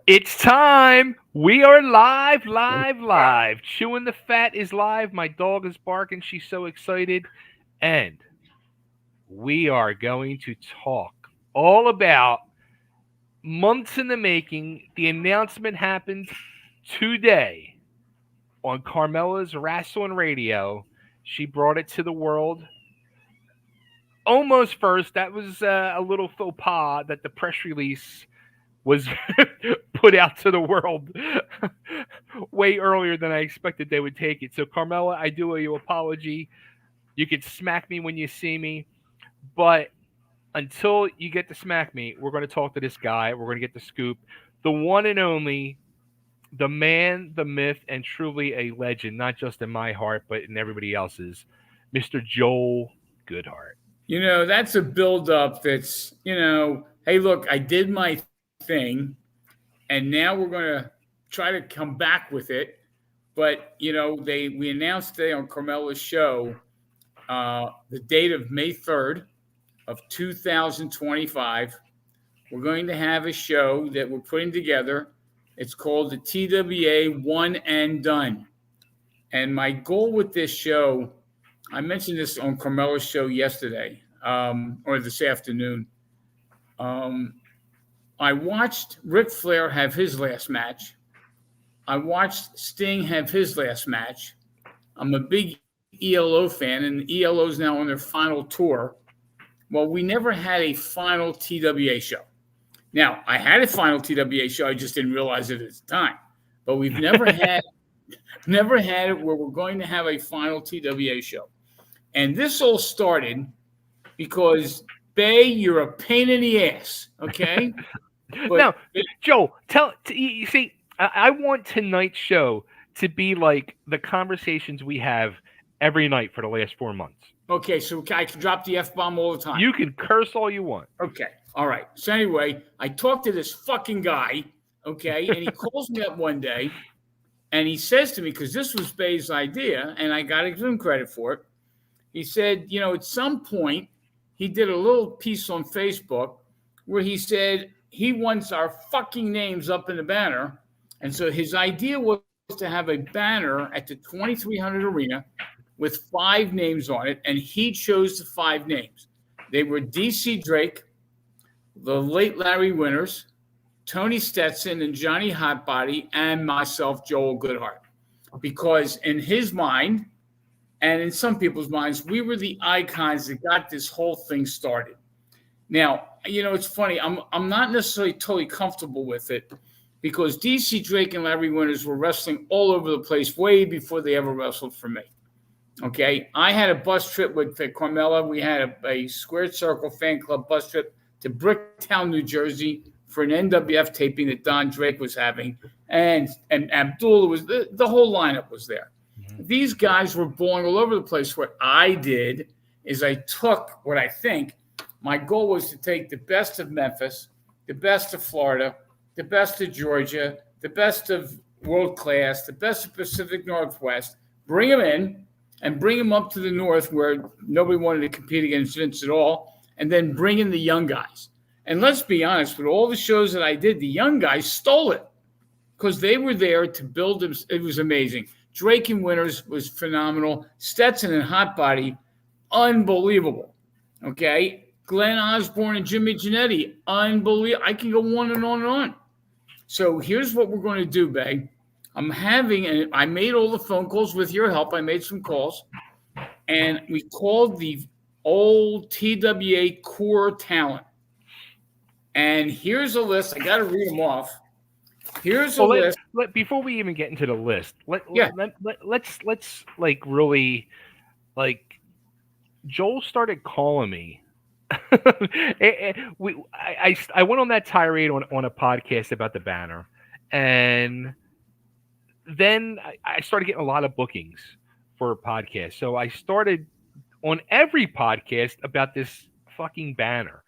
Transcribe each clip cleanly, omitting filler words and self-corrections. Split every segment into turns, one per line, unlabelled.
It's time. We are live, live, live. Chewing the Fat is live. My dog is barking. She's so excited. And we are going to talk all about months in the making. The announcement happened today on Carmela's Wrestling Radio. She brought it to the world almost first. That was a little faux pas that the press release was put out to the world way earlier than I expected they would take it. So, Carmela, I do owe you an apology. You could smack me when you see me, but until you get to smack me, we're going to talk to this guy. We're going to get the scoop. The one and only, the man, the myth, and truly a legend, not just in my heart, but in everybody else's, Mr. Joel Goodhart.
That's a buildup that's, hey, look, I did my thing, and now we're going to try to come back with it. But, we announced today on Carmela's show the date of May 3rd of 2025. We're going to have a show that we're putting together. It's called the TWA One and Done. And my goal with this show, I mentioned this on Carmela's show yesterday, or this afternoon. I watched Ric Flair have his last match. I watched Sting have his last match. I'm a big ELO fan, and ELO is now on their final tour. Well, we never had a final TWA show. Now, I had a final TWA show. I just didn't realize it at the time. But we've never had it where we're going to have a final TWA show. And this all started because, Bay, you're a pain in the ass, okay?
But, now, Joe, you see, I want tonight's show to be like the conversations we have every night for the last 4 months.
Okay, so I can drop the F-bomb all the time.
You can curse all you want.
Okay, all right. So anyway, I talked to this fucking guy, okay, and he calls me up one day, and he says to me, because this was Bay's idea, and I got to give him credit for it. He said, at some point, he did a little piece on Facebook where he said he wants our fucking names up in the banner. And so his idea was to have a banner at the 2300 Arena with 5 names on it, and he chose the 5 names. They were DC Drake, the late Larry Winters, Tony Stetson, and Johnny Hotbody, and myself, Joel Goodhart. Because in his mind, and in some people's minds, we were the icons that got this whole thing started. Now, it's funny. I'm not necessarily totally comfortable with it because DC Drake and Larry Winters were wrestling all over the place way before they ever wrestled for me. Okay, I had a bus trip with Carmela. We had a Squared Circle fan club bus trip to Bricktown, New Jersey for an NWF taping that Don Drake was having. And Abdullah was, the whole lineup was there. Mm-hmm. These guys were balling all over the place. What I did is I took what I think my goal was to take the best of Memphis, the best of Florida, the best of Georgia, the best of World Class, the best of Pacific Northwest, bring them in and bring them up to the North where nobody wanted to compete against Vince at all, and then bring in the young guys. And let's be honest, with all the shows that I did, the young guys stole it because they were there to build them. It was amazing. Drake and Winters was phenomenal. Stetson and Hotbody, unbelievable. Okay? Glenn Osborne and Jimmy Giannetti, unbelievable. I can go on and on and on. So here's what we're going to do, Bay. and I made all the phone calls with your help. I made some calls, and we called the old TWA core talent. And here's a list. I got to read them off. Here's a list.
Before we even get into the list, let's like really, like, Joel started calling me. I went on that tirade on a podcast about the banner, and then I started getting a lot of bookings for podcasts. So I started on every podcast about this fucking banner,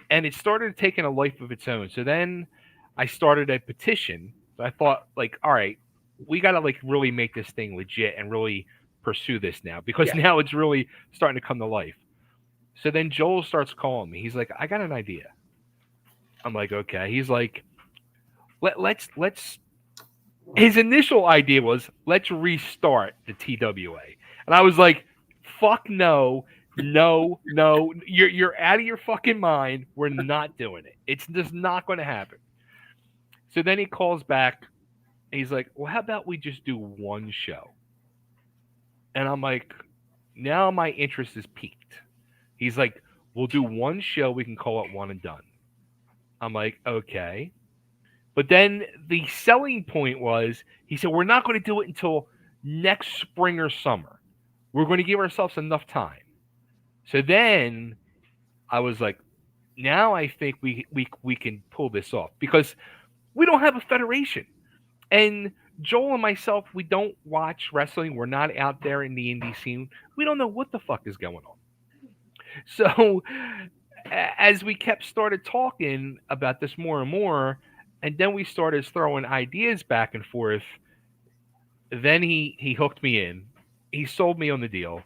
and it started taking a life of its own. So then I started a petition. So I thought, like, all right, we got to like really make this thing legit and really pursue this now, because now it's really starting to come to life. So then Joel starts calling me. He's like, I got an idea. I'm like, okay. He's like, let's. His initial idea was let's restart the TWA, and I was like, fuck no, no, no. You're out of your fucking mind. We're not doing it. It's just not going to happen. So then he calls back. He's like, well, how about we just do one show? And I'm like, now my interest is piqued. He's like, we'll do one show. We can call it one and done. I'm like, okay. But then the selling point was, he said, we're not going to do it until next spring or summer. We're going to give ourselves enough time. So then I was like, now I think we can pull this off because we don't have a federation. And Joel and myself, we don't watch wrestling. We're not out there in the indie scene. We don't know what the fuck is going on. So as we started talking about this more and more, and then we started throwing ideas back and forth, then he hooked me in. He sold me on the deal,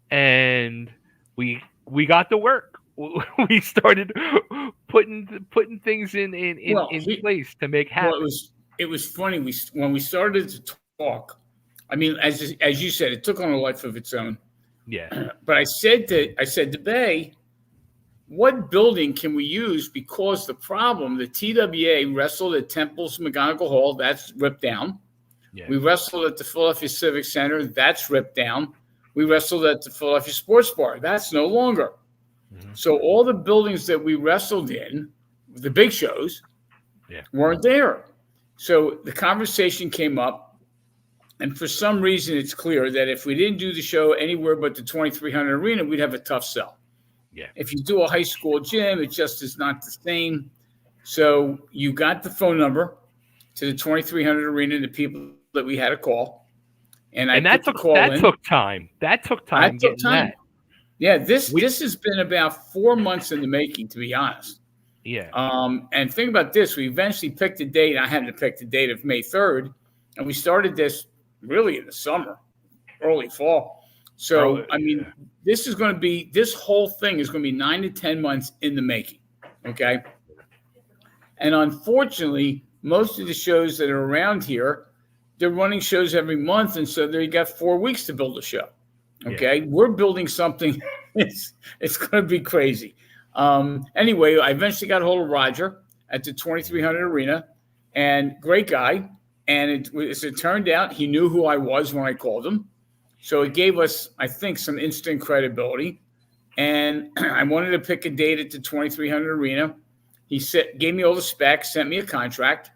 and we got to work. We started putting things in place to make happen.
Well, it was funny. When we started to talk, I mean, as you said, it took on a life of its own.
Yeah.
But I said to Bay, what building can we use? Because the TWA wrestled at Temple's McGonigal Hall. That's ripped down. Yeah. We wrestled at the Philadelphia Civic Center. That's ripped down. We wrestled at the Philadelphia Sports Bar. That's no longer. Mm-hmm. So all the buildings that we wrestled in, the big shows, weren't there. So the conversation came up. And for some reason, it's clear that if we didn't do the show anywhere but the 2300 Arena, we'd have a tough sell.
Yeah.
If you do a high school gym, it just is not the same. So you got the phone number to the 2300 Arena, the people that we had to call. And that took
time. That took time. That.
Yeah, this has been about 4 months in the making, to be honest.
Yeah.
And think about this. We eventually picked a date. I had to pick the date of May 3rd. And we started this really in the summer, early fall. So, I mean, this whole thing is going to be 9 to 10 months in the making. Okay. And unfortunately, most of the shows that are around here, they're running shows every month. And so you got 4 weeks to build a show. Okay. Yeah. We're building something. It's going to be crazy. Anyway, I eventually got a hold of Roger at the 2300 Arena, and great guy. And as it turned out, he knew who I was when I called him. So it gave us, I think, some instant credibility. And I wanted to pick a date at the 2300 Arena. He gave me all the specs, sent me a contract.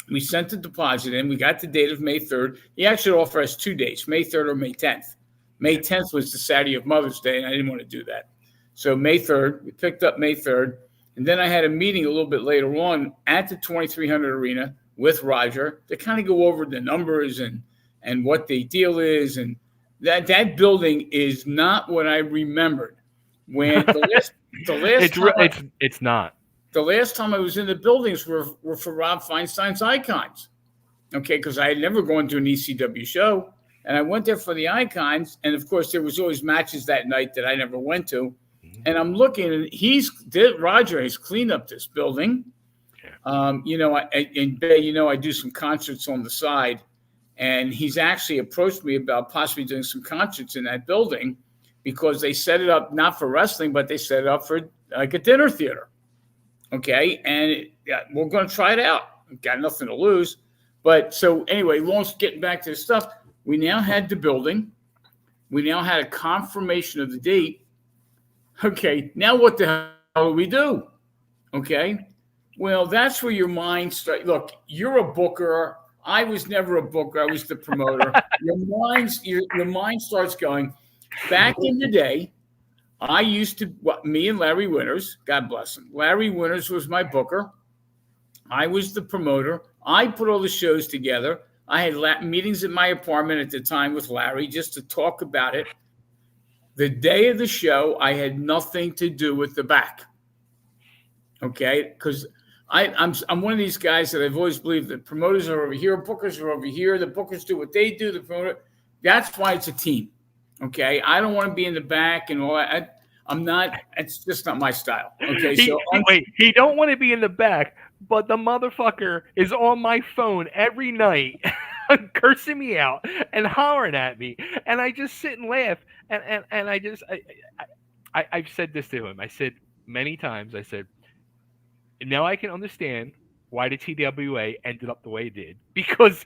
We sent the deposit in. We got the date of May 3rd. He actually offered us 2 dates, May 3rd or May 10th. May 10th was the Saturday of Mother's Day, and I didn't want to do that. So May 3rd, we picked up May 3rd. And then I had a meeting a little bit later on at the 2300 Arena with Roger to kind of go over the numbers and what the deal is. And that building is not what I remembered. When
it's not.
The last time I was in the buildings were for Rob Feinstein's Icons. Okay, because I had never gone to an ECW show. And I went there for the Icons. And, of course, there was always matches that night that I never went to. And I'm looking, and Roger has cleaned up this building. I do some concerts on the side, and he's actually approached me about possibly doing some concerts in that building because they set it up not for wrestling, but they set it up for like a dinner theater. Okay, and we're going to try it out. We've got nothing to lose. But so anyway, getting back to the stuff, we now had the building. We now had a confirmation of the date. Okay, now what the hell do we do? Okay, well, that's where your mind starts. Look, you're a booker. I was never a booker. I was the promoter. Your mind starts going. Back in the day, I used to, me and Larry Winters, God bless him. Larry Winters was my booker. I was the promoter. I put all the shows together. I had meetings at my apartment at the time with Larry just to talk about it. The day of the show, I had nothing to do with the back. Okay, because I'm one of these guys that I've always believed that promoters are over here, bookers are over here. The bookers do what they do. The promoter. That's why it's a team. Okay, I don't want to be in the back and all that. I'm not. It's just not my style. Okay, so
he don't want to be in the back, but the motherfucker is on my phone every night, cursing me out and hollering at me, and I just sit and laugh, and I've said this to him. I said many times. I said, now I can understand why the TWA ended up the way it did, because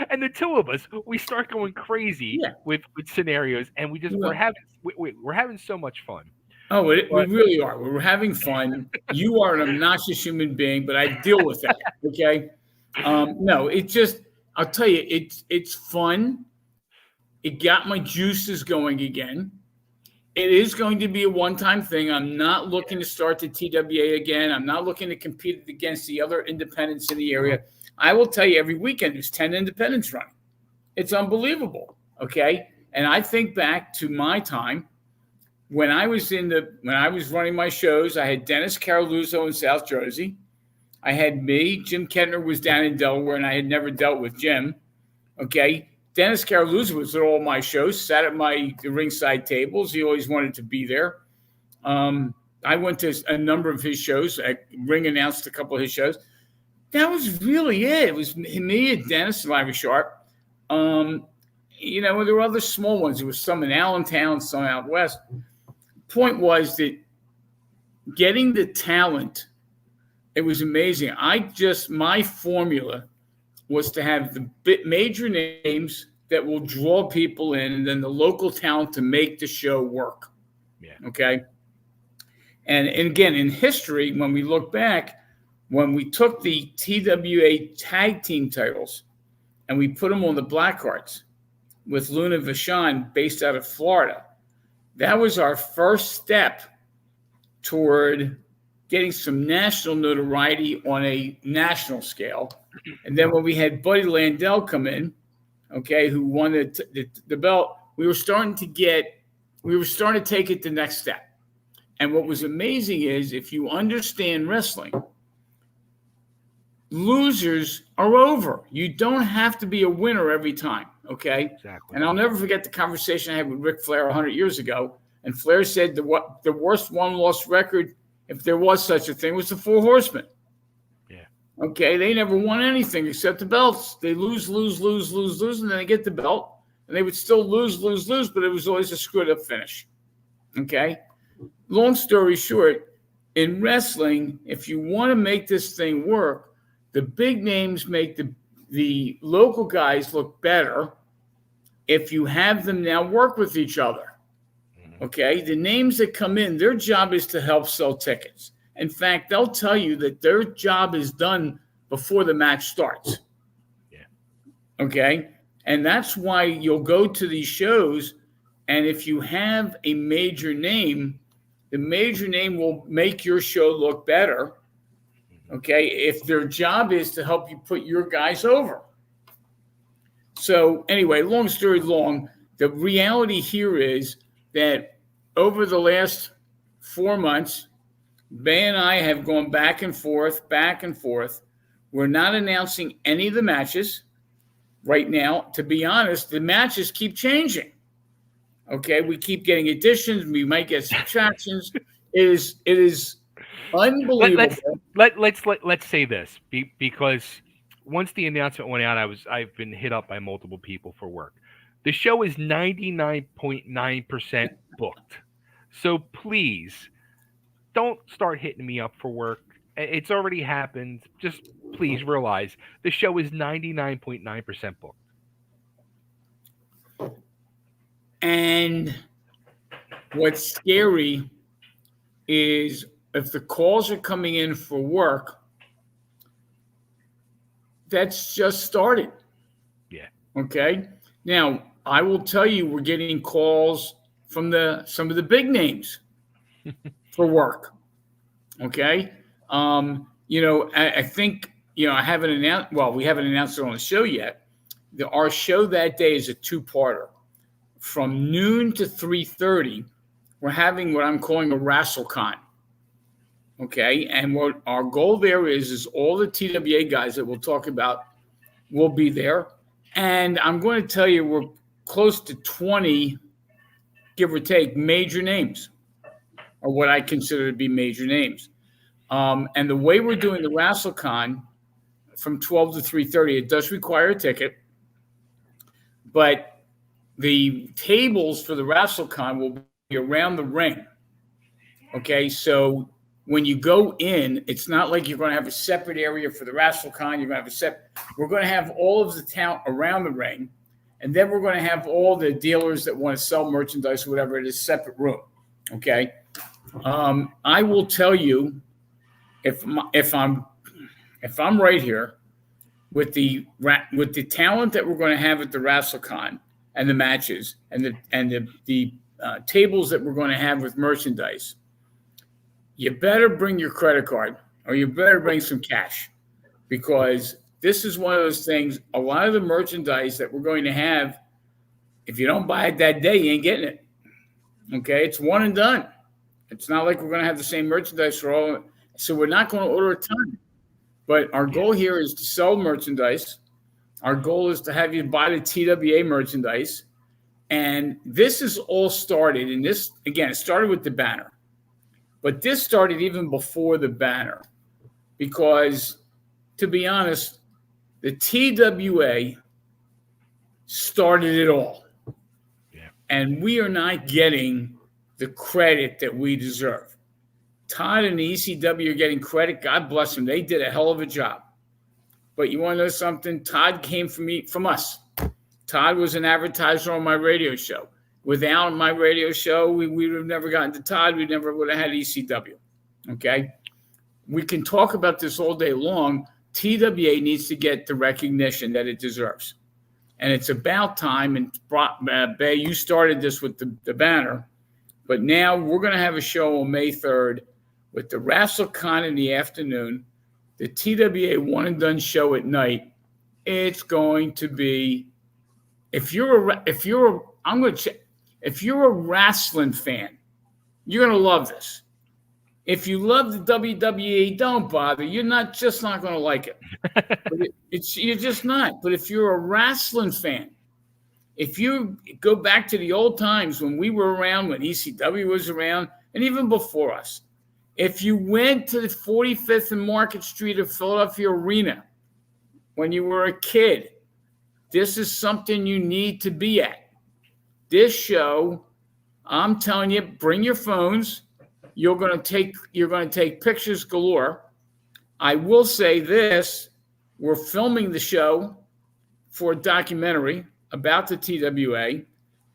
and the two of us, we start going crazy with scenarios, and we're having so much fun.
Oh, we really are. We're having fun. You are an obnoxious human being, but I deal with that. Okay. No, I'll tell you, it's fun. It got my juices going again. It is going to be a one-time thing. I'm not looking to start the TWA again. I'm not looking to compete against the other independents in the area. I will tell you, every weekend there's 10 independents running. It's unbelievable. Okay. And I think back to my time when I was running my shows. I had Dennis Caroluzzo in South Jersey. I had me. Jim Kettner was down in Delaware, and I had never dealt with Jim. Okay. Dennis Caroluzzo was at all my shows, sat at the ringside tables. He always wanted to be there. I went to a number of his shows. Ring announced a couple of his shows. That was really it. It was me and Dennis and Larry Sharp. There were other small ones. There was some in Allentown, some out west. Point was that getting the talent, it was amazing. My formula was to have the major names that will draw people in, and then the local talent to make the show work.
Yeah.
Okay. And again, in history, when we look back, when we took the TWA tag team titles and we put them on the Blackhearts with Luna Vachon based out of Florida, that was our first step toward getting some national notoriety on a national scale. And then when we had Buddy Landell come in, okay, who won the belt, we were starting to take it the next step. And what was amazing is, if you understand wrestling, losers are over. You don't have to be a winner every time, okay?
Exactly.
And I'll never forget the conversation I had with Ric Flair 100 years ago. And Flair said the worst one-loss record, if there was such a thing, was the Four Horsemen.
Yeah.
Okay, they never won anything except the belts. They lose, and then they get the belt. And they would still lose, but it was always a screwed-up finish. Okay? Long story short, in wrestling, if you want to make this thing work, the big names make the local guys look better if you have them now work with each other. Okay, the names that come in, their job is to help sell tickets. In fact, they'll tell you that their job is done before the match starts.
Yeah.
Okay, and that's why you'll go to these shows, and if you have a major name, the major name will make your show look better. Okay, if their job is to help you put your guys over. So anyway, long story long, the reality here is that over the last 4 months, Bay and I have gone back and forth. We're not announcing any of the matches right now. To be honest, the matches keep changing. Okay, we keep getting additions. We might get subtractions. It is unbelievable.
Let's say this, because once the announcement went out, I've been hit up by multiple people for work. The show is 99.9% booked. So please don't start hitting me up for work. It's already happened. Just please realize the show is 99.9% booked.
And what's scary is if the calls are coming in for work, that's just started.
Yeah.
Okay. Now, I will tell you, we're getting calls from some of the big names for work. Okay. I think, I haven't announced, we haven't announced it on the show yet. Our show that day is a 2-parter. From noon to 3:30, we're having what I'm calling a WrestleCon. Okay. And what our goal there is all the TWA guys that we'll talk about will be there. And I'm going to tell you, we're close to 20, give or take, major names. are what I consider to be major names. And the way we're doing the WrestleCon from 12 to 3:30, it does require a ticket, but the tables for the WrestleCon will be around the ring. Okay, so when you go in, it's not like you're going to have a separate area for the WrestleCon. You're going to have a separate. We're going to have all of the talent around the ring, and then we're going to have all the dealers that want to sell merchandise or whatever in a separate room. Okay, I will tell you if I'm right here with the talent that we're going to have at the WrestleCon and the matches and the tables that we're going to have with merchandise. You better bring your credit card or you better bring some cash, because this is one of those things. A lot of the merchandise that we're going to have, if you don't buy it that day, you ain't getting it. Okay, it's one and done. It's not like we're going to have the same merchandise for all. So we're not going to order a ton. But our goal here is to sell merchandise. Our goal is to have you buy the TWA merchandise. And this is all started. And this, again, it started with the banner. But this started even before the banner. Because, to be honest, the TWA started it all. Yeah. And we are not getting the credit that we deserve. Todd and the ECW are getting credit. God bless them. They did a hell of a job. But you want to know something? Todd came from us. Todd was an advertiser on my radio show. Without my radio show, we would have never gotten to Todd. We never would have had ECW. Okay? We can talk about this all day long. TWA needs to get the recognition that it deserves. And it's about time. And Bay, you started this with the banner. But now we're going to have a show on May 3rd with the WrestleCon in the afternoon, the TWA one and done show at night. It's going to be, if you're a wrestling fan, you're going to love this. If you love the WWE, don't bother. You're not going to like it. You're just not. But if you're a wrestling fan, if you go back to the old times when we were around, when ECW was around, and even before us, if you went to the 45th and Market Street of Philadelphia Arena when you were a kid, this is something you need to be at. This show, I'm telling you, bring your phones. You're going to take pictures galore. I will say this: we're filming the show for a documentary about the TWA,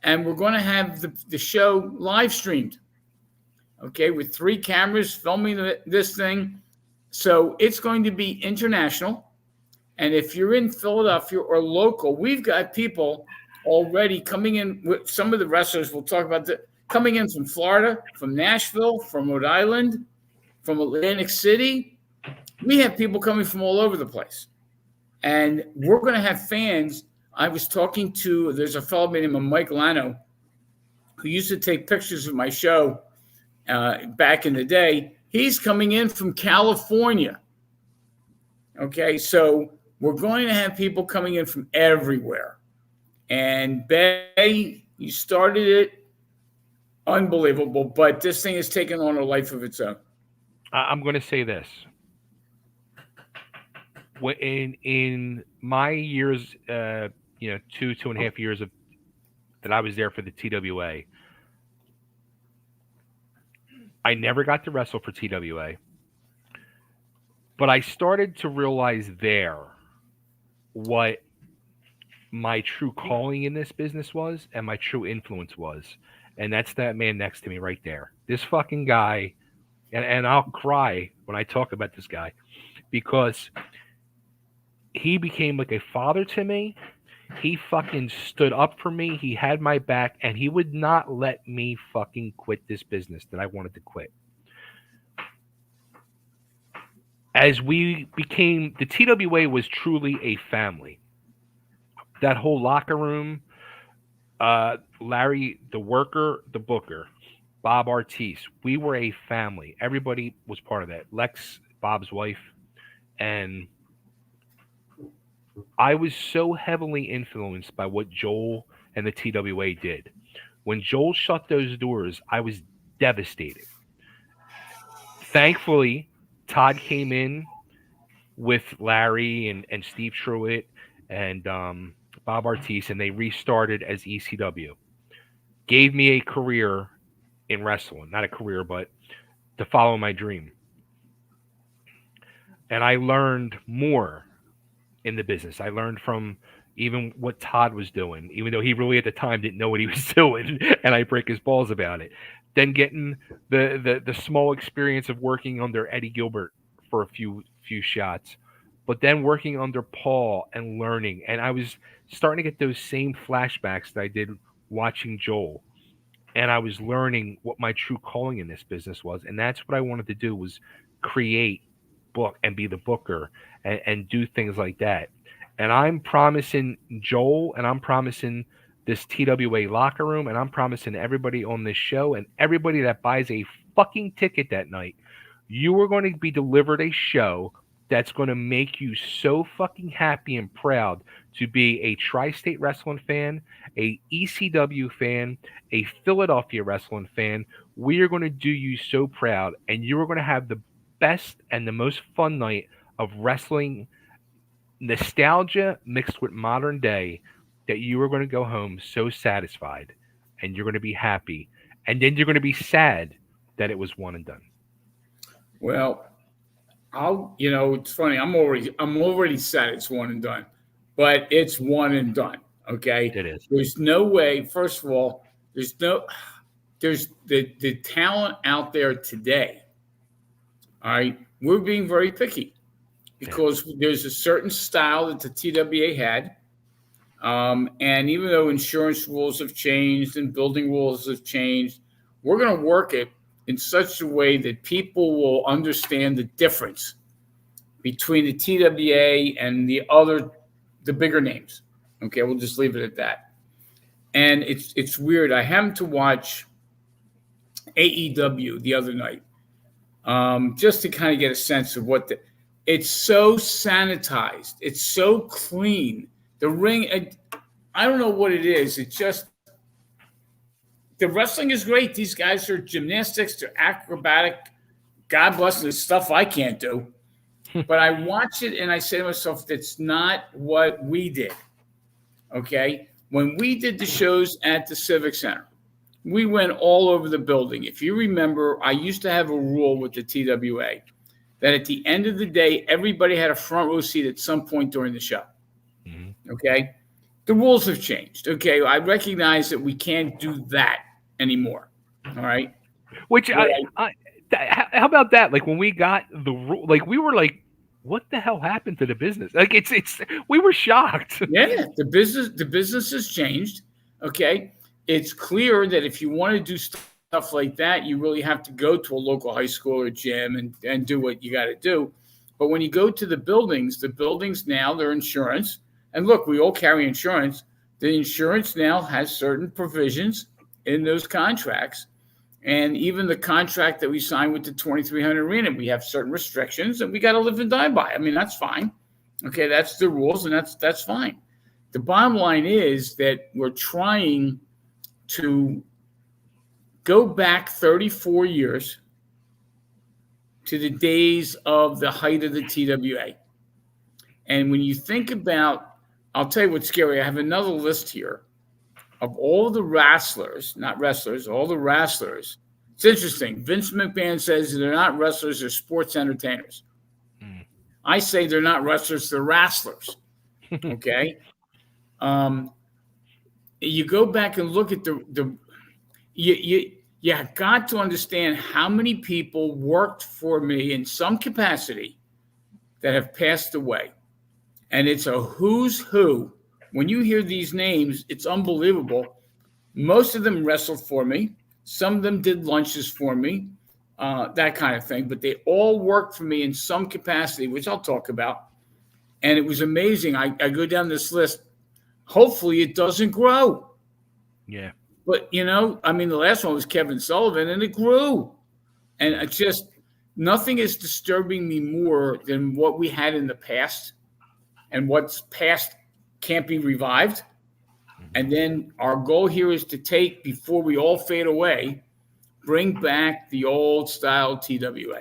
and we're going to have the show live streamed. Okay, with 3 cameras filming this thing. So it's going to be international. And if you're in Philadelphia or local, we've got people already coming in. With some of the wrestlers we'll talk about coming in from Florida, from Nashville, from Rhode Island, from Atlantic City. We have people coming from all over the place. And we're going to have fans. I was talking to, there's a fellow named Mike Lano who used to take pictures of my show back in the day. He's coming in from California. Okay, so we're going to have people coming in from everywhere. And Bay, you started it. Unbelievable, but this thing has taken on a life of its own.
I'm going to say this. In my years, 2.5 years that I was there for the TWA, I never got to wrestle for TWA, but I started to realize there what my true calling in this business was and my true influence was. And that's that man next to me right there. This fucking guy, and I'll cry when I talk about this guy, because he became like a father to me. He fucking stood up for me. He had my back, and he would not let me fucking quit this business that I wanted to quit. As we became, the TWA was truly a family. That whole locker room, Larry, the worker, the booker, Bob Artiste, we were a family. Everybody was part of that. Lex, Bob's wife, and I was so heavily influenced by what Joel and the TWA did. When Joel shut those doors, I was devastated. Thankfully, Todd came in with Larry and Steve Truitt and Bob Artis, and they restarted as ECW. Gave me a career in wrestling, not a career, but to follow my dream. And I learned more in the business. I learned from even what Todd was doing, even though he really at the time didn't know what he was doing, and I break his balls about it. Then getting the small experience of working under Eddie Gilbert for a few shots, but then working under Paul and learning, and I was starting to get those same flashbacks that I did watching Joel, and I was learning what my true calling in this business was, and that's what I wanted to do was create book and be the booker and do things like that. And I'm promising Joel, and I'm promising this TWA locker room, and I'm promising everybody on this show and everybody that buys a fucking ticket that night, you are going to be delivered a show that's going to make you so fucking happy and proud to be a Tri-State Wrestling fan, a ECW fan, a Philadelphia Wrestling fan. We are going to do you so proud, and you are going to have the best and the most fun night of wrestling nostalgia mixed with modern day, that you are going to go home so satisfied, and you're going to be happy, and then you're going to be sad that it was one and done.
Well, it's funny. I'm already sad it's one and done, but it's one and done. Okay.
It is.
There's no way. First of all, there's the talent out there today. All right. We're being very picky because there's a certain style that the TWA had. And even though insurance rules have changed and building rules have changed, we're going to work it in such a way that people will understand the difference between the TWA and the bigger names. Okay, we'll just leave it at that. And it's weird. I happened to watch AEW the other night, just to kind of get a sense of it's so sanitized. It's so clean. The ring, I don't know what it is. It's just, the wrestling is great. These guys are gymnastics. They're acrobatic. God bless them. There's stuff I can't do. But I watch it and I say to myself, that's not what we did. Okay? When we did the shows at the Civic Center, we went all over the building. If you remember, I used to have a rule with the TWA that at the end of the day, everybody had a front row seat at some point during the show. Mm-hmm. Okay? The rules have changed. Okay? I recognize that we can't do that anymore. All right?
Which, how about that? Like, when we got the rule, like, we were like, what the hell happened to the business? Like, we were shocked.
Yeah, the business has changed. Okay? It's clear that if you want to do stuff like that, you really have to go to a local high school or gym and do what you got to do. But when you go to the buildings now, their insurance, and look, we all carry insurance. The insurance now has certain provisions in those contracts. And even the contract that we signed with the 2300 Arena, we have certain restrictions that we got to live and die by. I mean, that's fine. Okay, that's the rules, and that's fine. The bottom line is that we're trying to go back 34 years to the days of the height of the TWA. And when you think about, I'll tell you what's scary. I have another list here of all the wrestlers, not wrestlers, all the wrestlers. It's interesting. Vince McMahon says they're not wrestlers, they're sports entertainers. I say they're not wrestlers, they're wrestlers. Okay? You go back and look at you have got to understand how many people worked for me in some capacity that have passed away. And it's a who's who. When you hear these names, it's unbelievable. Most of them wrestled for me. Some of them did lunches for me, that kind of thing. But they all worked for me in some capacity, which I'll talk about. And it was amazing. I go down this list. Hopefully it doesn't grow.
Yeah.
But, the last one was Kevin Sullivan, and it grew. And it's just, nothing is disturbing me more than what we had in the past. And what's past can't be revived. And then our goal here is to take, before we all fade away, bring back the old style TWA.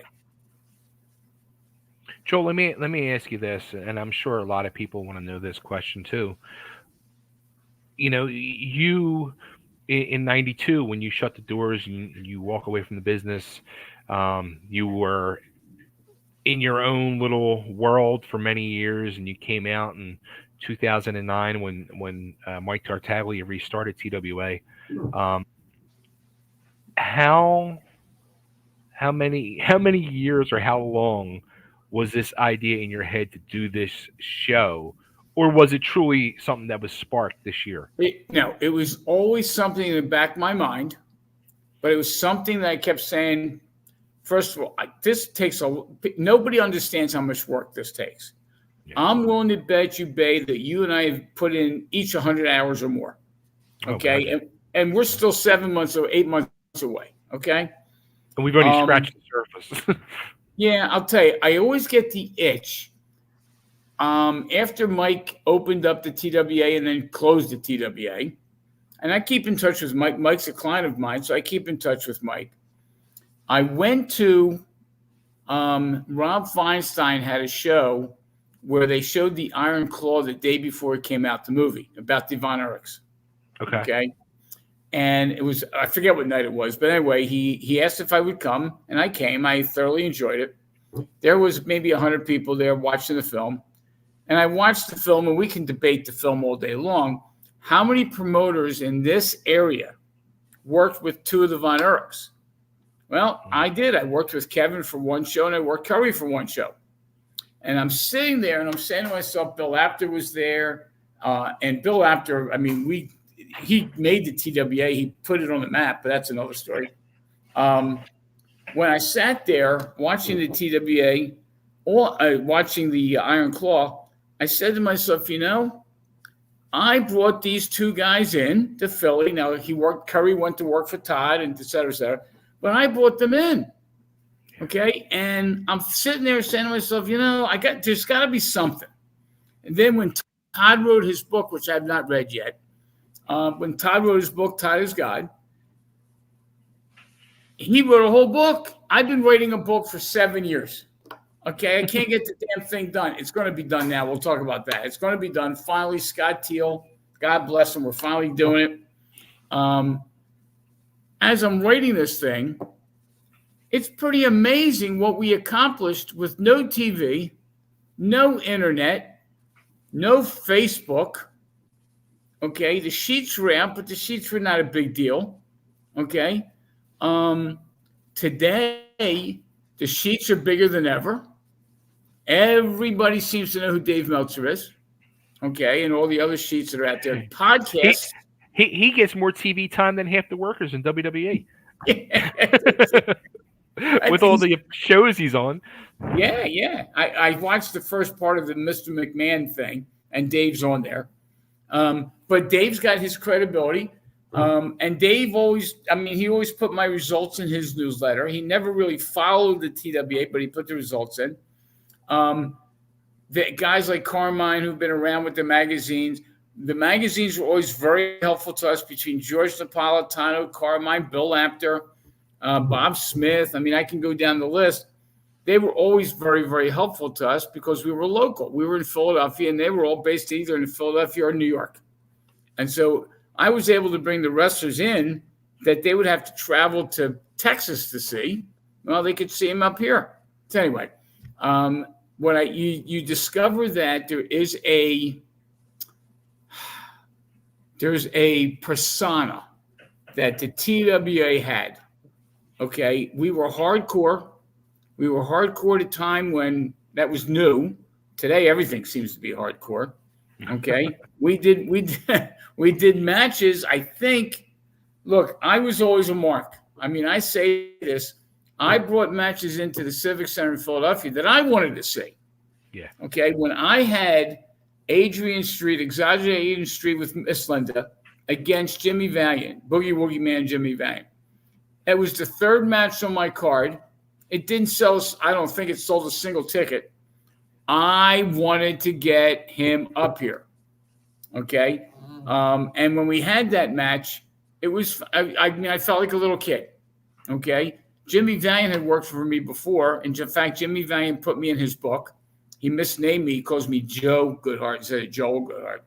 Joel, let me ask you this, and I'm sure a lot of people want to know this question too. You in '92 when you shut the doors and you walk away from the business, you were in your own little world for many years, and you came out in 2009 when Mike Tartaglia restarted TWA. Um, how how many years or how long was this idea in your head to do this show, or was it truly something that was sparked this year?
No, it was always something in the back of my mind, but it was something that I kept saying. First of all, this takes nobody understands how much work this takes.
Yeah.
I'm willing to bet you, Bay, that you and I have put in each 100 hours or more. Okay, and we're still 7 months or 8 months away. Okay,
and we've only scratched the surface.
Yeah, I'll tell you, I always get the itch. After Mike opened up the TWA and then closed the TWA, and I keep in touch with Mike. Mike's a client of mine, so I keep in touch with Mike. I went to Rob Feinstein had a show where they showed the Iron Claw the day before it came out, the movie about the Von Erichs. Okay. And it was, I forget what night it was, but anyway, he asked if I would come, and I came. I thoroughly enjoyed it. There was maybe 100 people there watching the film. And I watched the film, and we can debate the film all day long. How many promoters in this area worked with two of the Von Erichs? Well, I did. I worked with Kevin for one show, and I worked Curry for one show. And I'm sitting there, and I'm saying to myself, Bill Apter was there. And Bill Apter, I mean, he made the TWA. He put it on the map, but that's another story. When I sat there watching the TWA, watching the Iron Claw, I said to myself, I brought these two guys in to Philly. Now, Curry went to work for Todd and et cetera, but I brought them in. Okay. And I'm sitting there saying to myself, there's got to be something. And then when Todd wrote his book, which I have not read yet, when Todd wrote his book, Todd is God, he wrote a whole book. I've been writing a book for 7 years. Okay, I can't get the damn thing done. It's going to be done now. We'll talk about that. It's going to be done. Finally, Scott Teal, God bless him, we're finally doing it. As I'm writing this thing, it's pretty amazing what we accomplished with no TV, no internet, no Facebook. Okay, the sheets were out, but the sheets were not a big deal. Okay, today the sheets are bigger than ever. Everybody seems to know who Dave Meltzer is. Okay, and all the other sheets that are out there. Podcasts.
He gets more TV time than half the workers in WWE. With all the shows he's on.
Yeah. I watched the first part of the Mr. McMahon thing, and Dave's on there. But Dave's got his credibility. And Dave he always put my results in his newsletter. He never really followed the TWA, but he put the results in. The guys like Carmine who've been around with the magazines were always very helpful to us, between George Napolitano, Carmine, Bill Apter, Bob Smith. I mean, I can go down the list. They were always very, very helpful to us because we were local. We were in Philadelphia, and they were all based either in Philadelphia or New York. And so I was able to bring the wrestlers in that they would have to travel to Texas to see. Well, they could see them up here. So anyway, when you discover that there's a persona that the TWA had. Okay, we were hardcore. We were hardcore at a time when that was new. Today, everything seems to be hardcore. Okay, we did matches. I think. Look, I was always a mark. I mean, I say this. I brought matches into the Civic Center in Philadelphia that I wanted to see.
Yeah.
Okay, when I had Adrian Street, Exaggerated Adrian Street with Miss Linda against Jimmy Valiant, Boogie Woogie Man Jimmy Valiant. It was the third match on my card. It didn't sell. I don't think it sold a single ticket. I wanted to get him up here. Okay. And when we had that match, it was, I felt like a little kid. Okay. Jimmy Valiant had worked for me before. And in fact, Jimmy Valiant put me in his book. He misnamed me. He calls me Joe Goodhart instead of Joel Goodhart.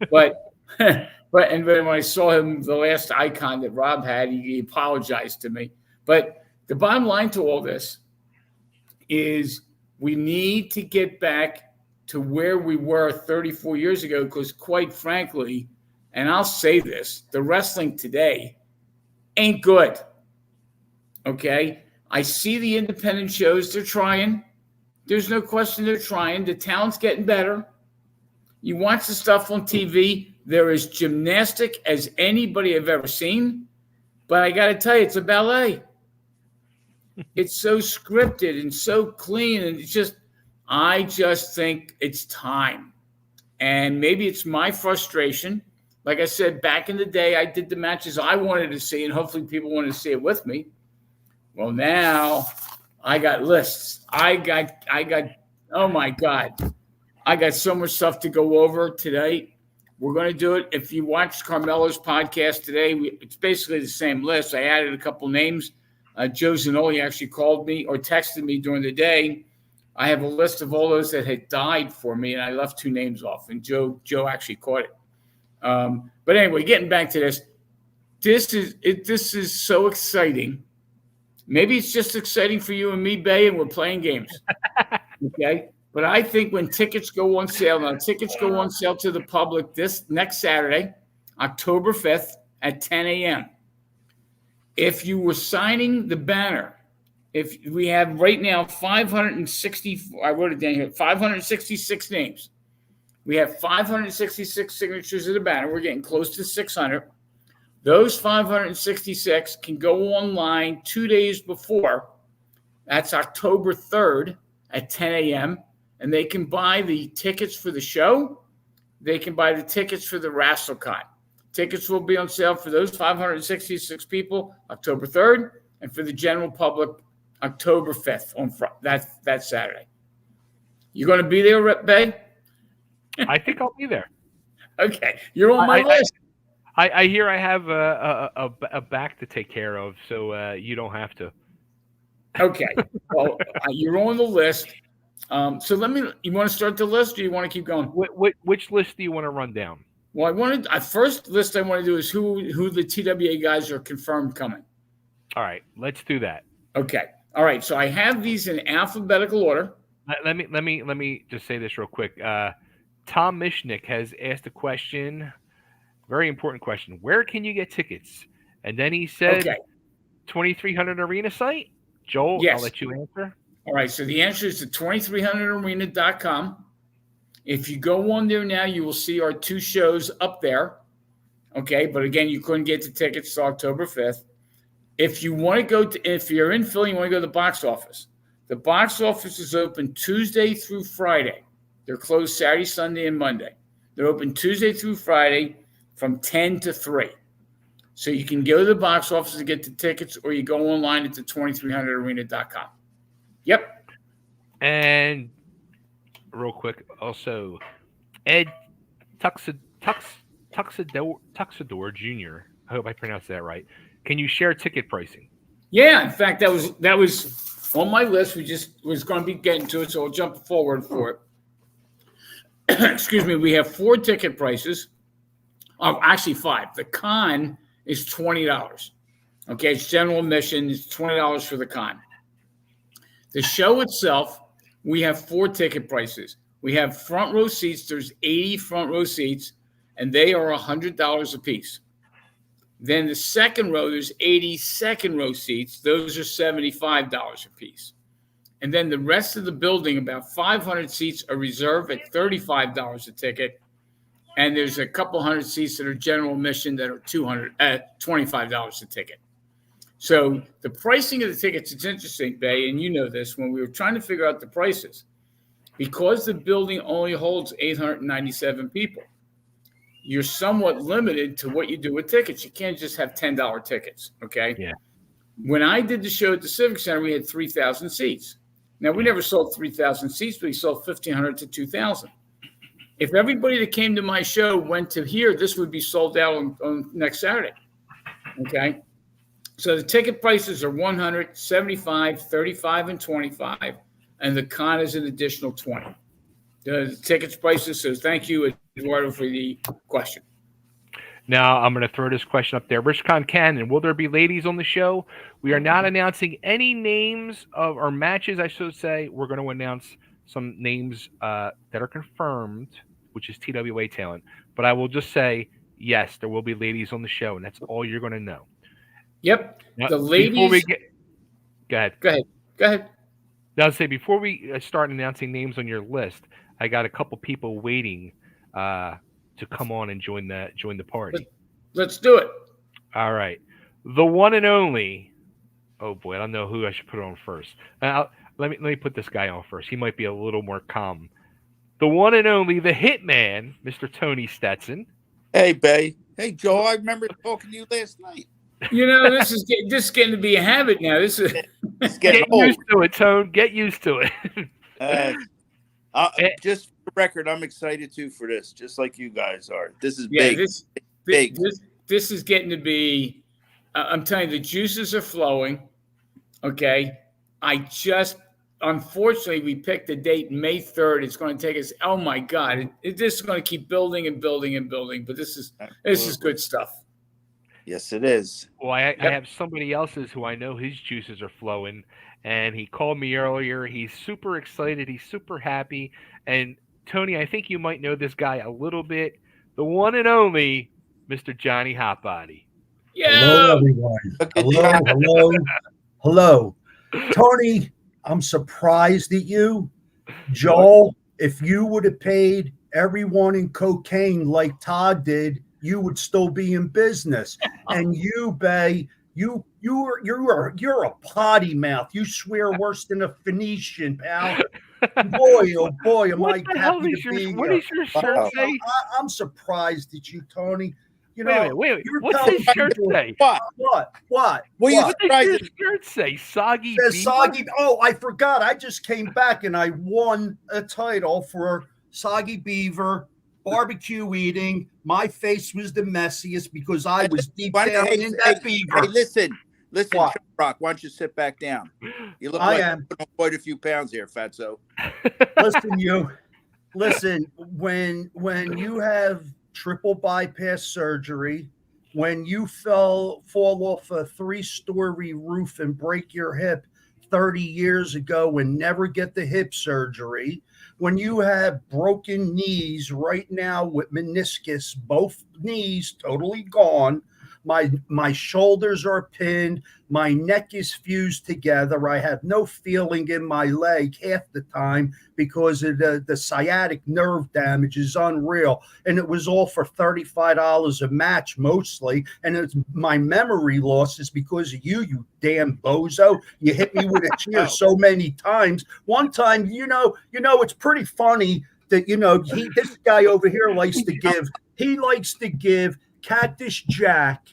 But and when I saw him, the last icon that Rob had, he apologized to me. But the bottom line to all this is we need to get back to where we were 34 years ago, because quite frankly, and I'll say this, the wrestling today ain't good. Okay? I see the independent shows. They're trying. There's no question they're trying. The talent's getting better. You watch the stuff on TV, there is gymnastic as anybody I've ever seen. But I got to tell you, it's a ballet. It's so scripted and so clean. And I just think it's time. And maybe it's my frustration. Like I said, back in the day, I did the matches I wanted to see, and hopefully people wanted to see it with me. Well, now I got lists. I got, oh my God. I got so much stuff to go over today. We're going to do it. If you watched Carmelo's podcast today, it's basically the same list. I added a couple names. Joe Zanoli actually called me or texted me during the day. I have a list of all those that had died for me, and I left 2 names off, and Joe actually caught it. But anyway, getting back to this, this is so exciting. Maybe it's just exciting for you and me, Bay, and we're playing games. Okay? But I think when tickets go on sale, now tickets go on sale to the public this next Saturday, October 5th at 10 a.m. If you were signing the banner, if we have right now 560, I wrote it down here, 566 names. We have 566 signatures of the banner. We're getting close to 600. Those 566 can go online 2 days before. That's October 3rd at 10 a.m. And they can buy the tickets for the show. They can buy the tickets for the WrestleCon. Tickets will be on sale for those 566 people October 3rd, and for the general public October 5th on that Saturday. You going to be there, Bay?
I think I'll be there.
Okay, you're on my list.
I hear I have a back to take care of, so you don't have to.
Okay, well, you're on the list. So you want to start the list, or you want to keep going?
Which list do you want to run down?
Well, first list I want to do is who the TWA guys are confirmed coming.
All right, let's do that.
Okay. All right. So I have these in alphabetical order.
Let me just say this real quick. Tom Mishnick has asked a question, very important question. Where can you get tickets? And then he said, 2300 Arena site. Joel, yes. I'll let you answer.
All right. So the answer is to 2300arena.com. If you go on there now, you will see our 2 shows up there. Okay. But again, you couldn't get the tickets till October 5th. If you want to if you're in Philly, you want to go to the box office. The box office is open Tuesday through Friday. They're closed Saturday, Sunday, and Monday. They're open Tuesday through Friday from 10 to 3. So you can go to the box office to get the tickets, or you go online at the 2300arena.com. Yep.
And real quick, also, Ed Tuxador Jr., I hope I pronounced that right. Can you share ticket pricing?
Yeah, in fact, that was on my list. We just was going to be getting to it, so I'll jump forward for it. Excuse me. We have 4 ticket prices. Oh, actually 5. The con is $20. Okay, it's general admission. It's $20 for the con. The show itself, we have 4 ticket prices. We have front row seats. There's 80 front row seats, and they are $100 a piece. Then the second row, there's 80 second row seats. Those are $75 a piece. And then the rest of the building, about 500 seats, are reserved at $35 a ticket. And there's a couple hundred seats that are general admission that are $25 a ticket. So the pricing of the tickets, it's interesting, Bay, and you know this, when we were trying to figure out the prices, because the building only holds 897 people, you're somewhat limited to what you do with tickets. You can't just have $10 tickets, okay?
Yeah.
When I did the show at the Civic Center, we had 3,000 seats. Now, we never sold 3,000 seats, but we sold 1,500 to 2,000. If everybody that came to my show went to here, this would be sold out on next Saturday, okay? So the ticket prices are 100, 75, 35, and 25, and the con is an additional 20. The tickets prices. So thank you, Eduardo, for the question.
Now I'm going to throw this question up there. RichCon Cannon, will there be ladies on the show? We are not announcing any names of our matches, I should say. We're going to announce some names that are confirmed, which is TWA talent. But I will just say, yes, there will be ladies on the show, and that's all you're going to know.
Yep.
Now,
the ladies.
Go ahead.
Go ahead. Go ahead.
Now, I'll say before we start announcing names on your list, I got a couple people waiting to come on and join the party.
Let's do it.
All right. The one and only. Oh boy, I don't know who I should put on first. Let me put this guy on first. He might be a little more calm. The one and only, the Hitman, Mr. Tony Stetson.
Hey, Bay. Hey, Joe. I remember talking to you last night.
This is getting to be a habit now. This is
get used to it, Tone. Get used to it.
Just for the record, I'm excited too for this, just like you guys are. This is big.
This is getting to be. I'm telling you, the juices are flowing. Okay, unfortunately, we picked the date May 3rd. It's going to take us. Oh my God! This is going to keep building and building and building. But this is good stuff.
Yes, it is.
Well, I have somebody else's who I know his juices are flowing, and he called me earlier. He's super excited. He's super happy. And Tony, I think you might know this guy a little bit. The one and only Mr. Johnny Hotbody.
Yeah.
Hello, everyone. Hello. Tony, I'm surprised at you. Joel, if you would have paid everyone in cocaine like Todd did, you would still be in business. And you, Bay, you're a potty mouth. You swear worse than a Phoenician, pal. Boy, oh boy, am I happy to be here.
What does your shirt say?
I'm surprised at you, Tony.
Wait. What's his shirt say?
What?
What does your shirt say? Soggy Beaver?
Soggy. Oh, I forgot. I just came back and I won a title for Soggy Beaver. Barbecue eating. My face was the messiest because I was deep down in that beaver.
Hey, listen, Chuck Rock, why don't you sit back down? You look like you put on quite a few pounds here, Fatso.
Listen, when you have triple bypass surgery, when you fall off a 3-story roof and break your hip 30 years ago and never get the hip surgery, when you have broken knees right now with meniscus, both knees totally gone, my shoulders are pinned, my neck is fused together, I have no feeling in my leg half the time because of the sciatic nerve damage is unreal. And it was all for $35 a match mostly. And it's my memory loss is because of you damn bozo. You hit me with a chair so many times. One time, it's pretty funny that, this guy over here likes to give Cactus Jack.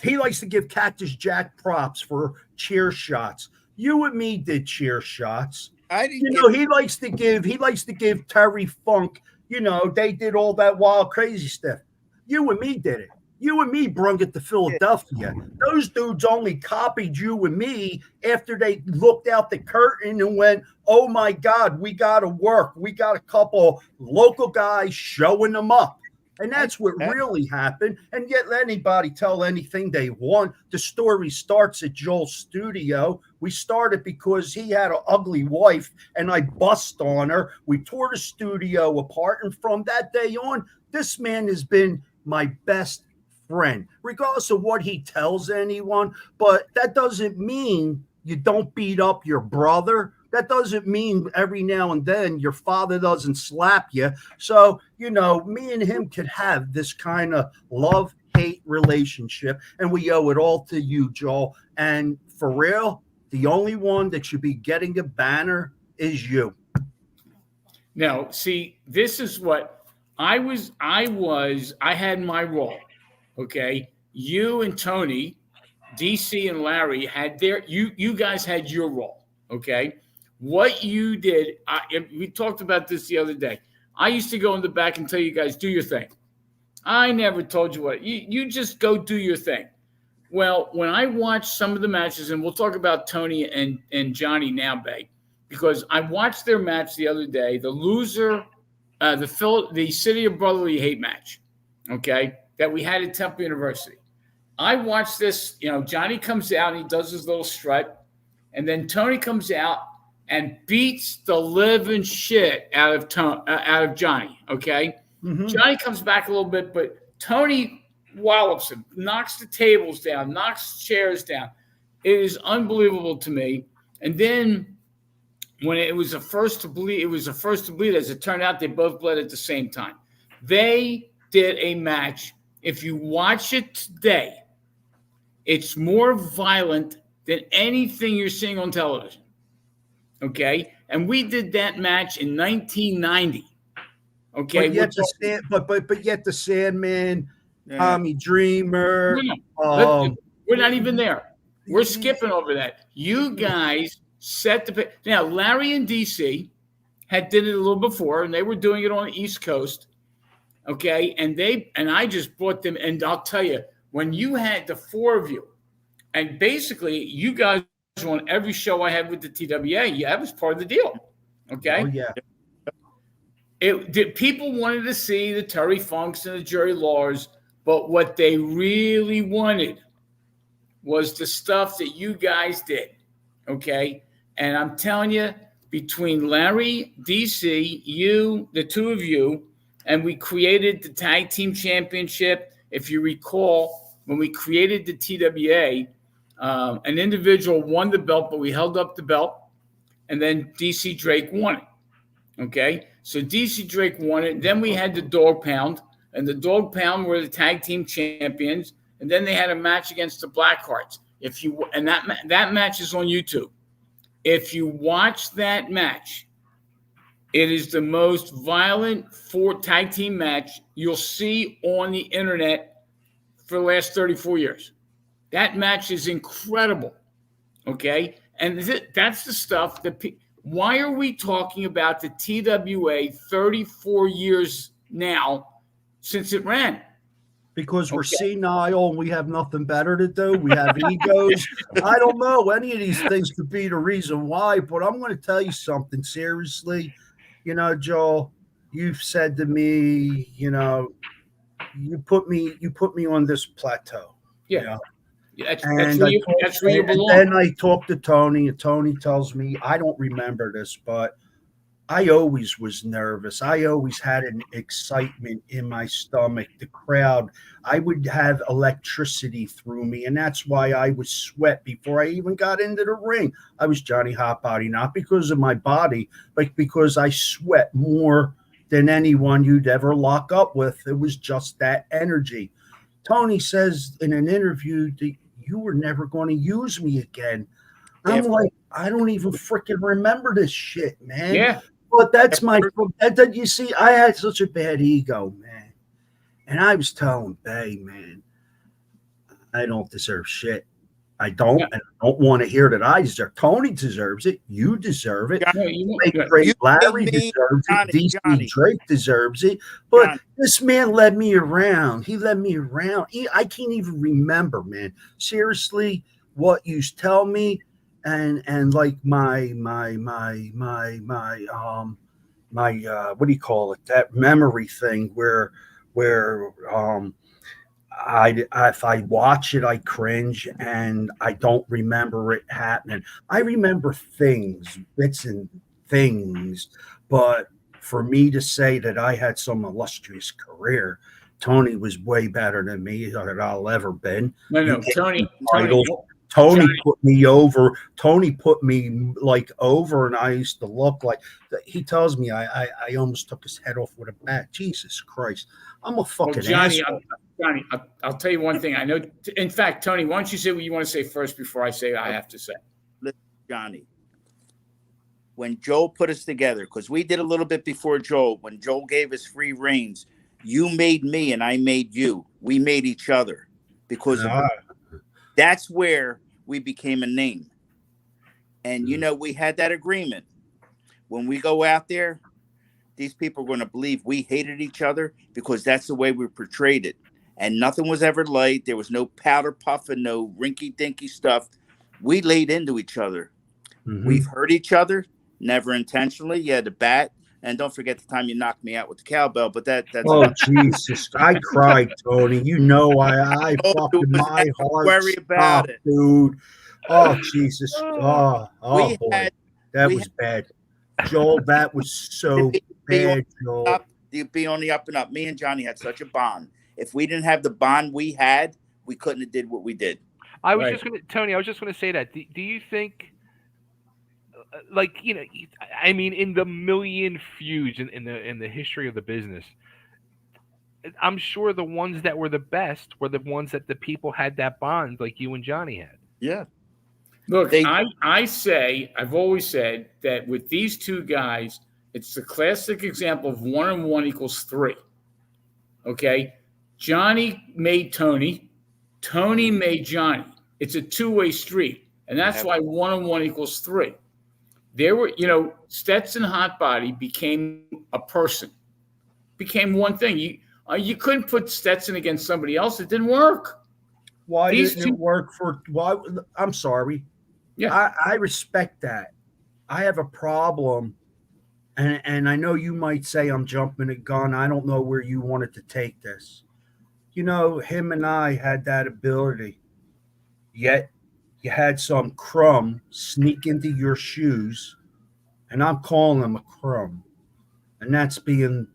He likes to give Cactus Jack props for cheer shots. You and me did cheer shots. He likes to give Terry Funk. They did all that wild crazy stuff. You and me did it. You and me brung it to Philadelphia. Those dudes only copied you and me after they looked out the curtain and went, "Oh my God, we got to work. We got a couple local guys showing them up." And that's what really happened. And yet let anybody tell anything they want. The story starts at Joel's studio. We started because he had an ugly wife and I bust on her. We tore the studio apart. And from that day on, this man has been my best friend, regardless of what he tells anyone. But that doesn't mean you don't beat up your brother. That doesn't mean every now and then your father doesn't slap you. So, me and him could have this kind of love-hate relationship, and we owe it all to you, Joel. And for real, the only one that should be getting a banner is you.
Now, see, this is what I had my role, okay? You and Tony, DC and Larry had you guys had your role, okay? What you did, we talked about this the other day. I used to go in the back and tell you guys, do your thing. I never told you what. You just go do your thing. Well, when I watch some of the matches, and we'll talk about Tony and Johnny now, Bay, because I watched their match the other day, the loser, the City of Brotherly Hate match, okay, that we had at Temple University. I watched this, Johnny comes out and he does his little strut, and then Tony comes out and beats the living shit out of Johnny, okay? Mm-hmm. Johnny comes back a little bit, but Tony wallops him, knocks the tables down, knocks chairs down. It is unbelievable to me. And then when it was the first to bleed, as it turned out, they both bled at the same time. They did a match. If you watch it today, it's more violent than anything you're seeing on television. Okay? And we did that match in 1990. Okay.
But yet the Sandman, Tommy Dreamer.
No. We're not even there. We're skipping over that. You guys set the now. Larry and DC had did it a little before, and they were doing it on the East Coast. Okay, and I just brought them, and I'll tell you, when you had the four of you, and basically you guys were on every show I had with the TWA, that was part of the deal. Okay. Oh, yeah. People wanted to see the Terry Funks and the Jerry Lawers, but what they really wanted was the stuff that you guys did, okay? And I'm telling you, between Larry, DC, you, the two of you, and we created the Tag Team Championship. If you recall, when we created the TWA, an individual won the belt, but we held up the belt, and then DC Drake won it, okay? So DC Drake won it. Then we had the Dog Pound, and the Dog Pound were the tag team champions. And then they had a match against the Blackhearts. That match is on YouTube. If you watch that match, it is the most violent tag team match you'll see on the internet for the last 34 years. That match is incredible. Okay, and that's the stuff that. Why are we talking about the TWA 34 years now since it ran?
Because we're senile and we have nothing better to do. We have egos. I don't know. Any of these things could be the reason why, but I'm going to tell you something seriously. Joel, you've said to me, you put me on this plateau.
Yeah. That's where you belong.
And then I talked to Tony, and Tony tells me, I don't remember this, but I always was nervous. I always had an excitement in my stomach. The crowd, I would have electricity through me, and that's why I would sweat before I even got into the ring. I was Johnny Hotbody, not because of my body, but because I sweat more than anyone you'd ever lock up with. It was just that energy. Tony says in an interview that you were never going to use me again. I'm like, I don't even freaking remember this shit, man.
Yeah.
But that's you see, I had such a bad ego, man. And I was telling Bay, man, I don't deserve shit. I don't, and I don't want to hear that I deserve. Tony deserves it. You deserve it. Larry deserves it. DC Drake deserves it. But this man led me around. He led me around. I can't even remember, man. Seriously, what you tell me, and like my what do you call it? That memory thing where if I watch it, I cringe and I don't remember it happening. I remember things, bits and things, but for me to say that I had some illustrious career, Tony was way better than me that I'll ever been.
No, Tony
put me over. Tony put me like over, and I used to look like. He tells me I almost took his head off with a bat. Jesus Christ, I'm a fucking asshole.
Johnny, I'll tell you one thing. I know. In fact, Tony, why don't you say what you want to say first before I say what I have to say?
Listen, Johnny, when Joel put us together, because we did a little bit before Joel, when Joel gave us free reins, you made me and I made you. We made each other because that's where we became a name. And, we had that agreement. When we go out there, these people are going to believe we hated each other because that's the way we portrayed it. and nothing was ever light. There was no powder puff and no rinky dinky stuff. We laid into each other.
Mhm.
We've hurt each other, never intentionally. You had the bat. And don't forget the time you knocked me out with the cowbell, but that's
Oh Jesus! I cried, Tony. You know I
Oh,
fucking
it was
my
don't
heart
worry about
stopped,
it.
dude. Oh Jesus! Oh
We
boy,
had-
that
we
was bad, Joel. That was so bad, Joel.
You'd be on the up and up. Me and Johnny had such a bond. If we didn't have the bond we had, we couldn't have did what we did.
I was
Right.
just going to, Tony. I was just going to say that. Do you think, like, you know, I mean, in the million feuds in the history of the business, I'm sure the ones that were the best were the ones that the people had that bond, like you and Johnny had.
Yeah.
Look, I've always said that with these two guys, it's the classic example of 1 and 1 equals 3. Okay? Johnny made Tony. Tony made Johnny. It's a two-way street. And that's why 1 and 1 equals 3. There were, Stetson Hotbody became a person, became one thing. You couldn't put Stetson against somebody else. It didn't work.
Why didn't it work for? Why? I'm sorry.
Yeah,
I respect that. I have a problem, and I know you might say I'm jumping a gun. I don't know where you wanted to take this. Him and I had that ability. Yet you had some crumb sneak into your shoes, and I'm calling him a crumb, and that's being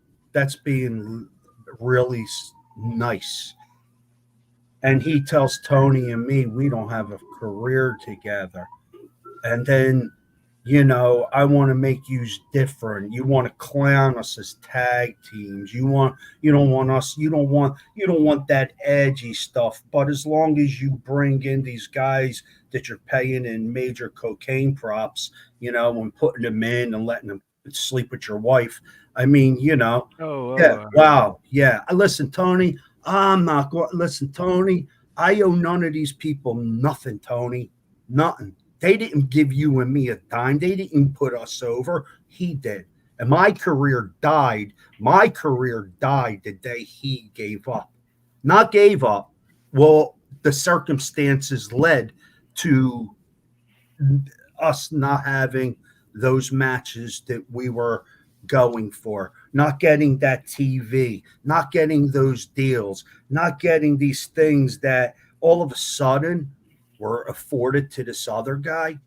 really nice. And he tells Tony and me we don't have a career together. And then, I want to make you different. You want to clown us as tag teams. You don't want that edgy stuff. But as long as you bring in these guys that you're paying in major cocaine props, and putting them in and letting them sleep with your wife. I mean, wow. Yeah. Listen, Tony, I'm not going. Listen, Tony, I owe none of these people nothing, Tony. Nothing. They didn't give you and me a dime. They didn't put us over. He did. And my career died. My career died the day he gave up. Not gave up. Well, the circumstances led to us not having those matches that we were going for, not getting that TV, not getting those deals, not getting these things that all of a sudden were afforded to this other guy.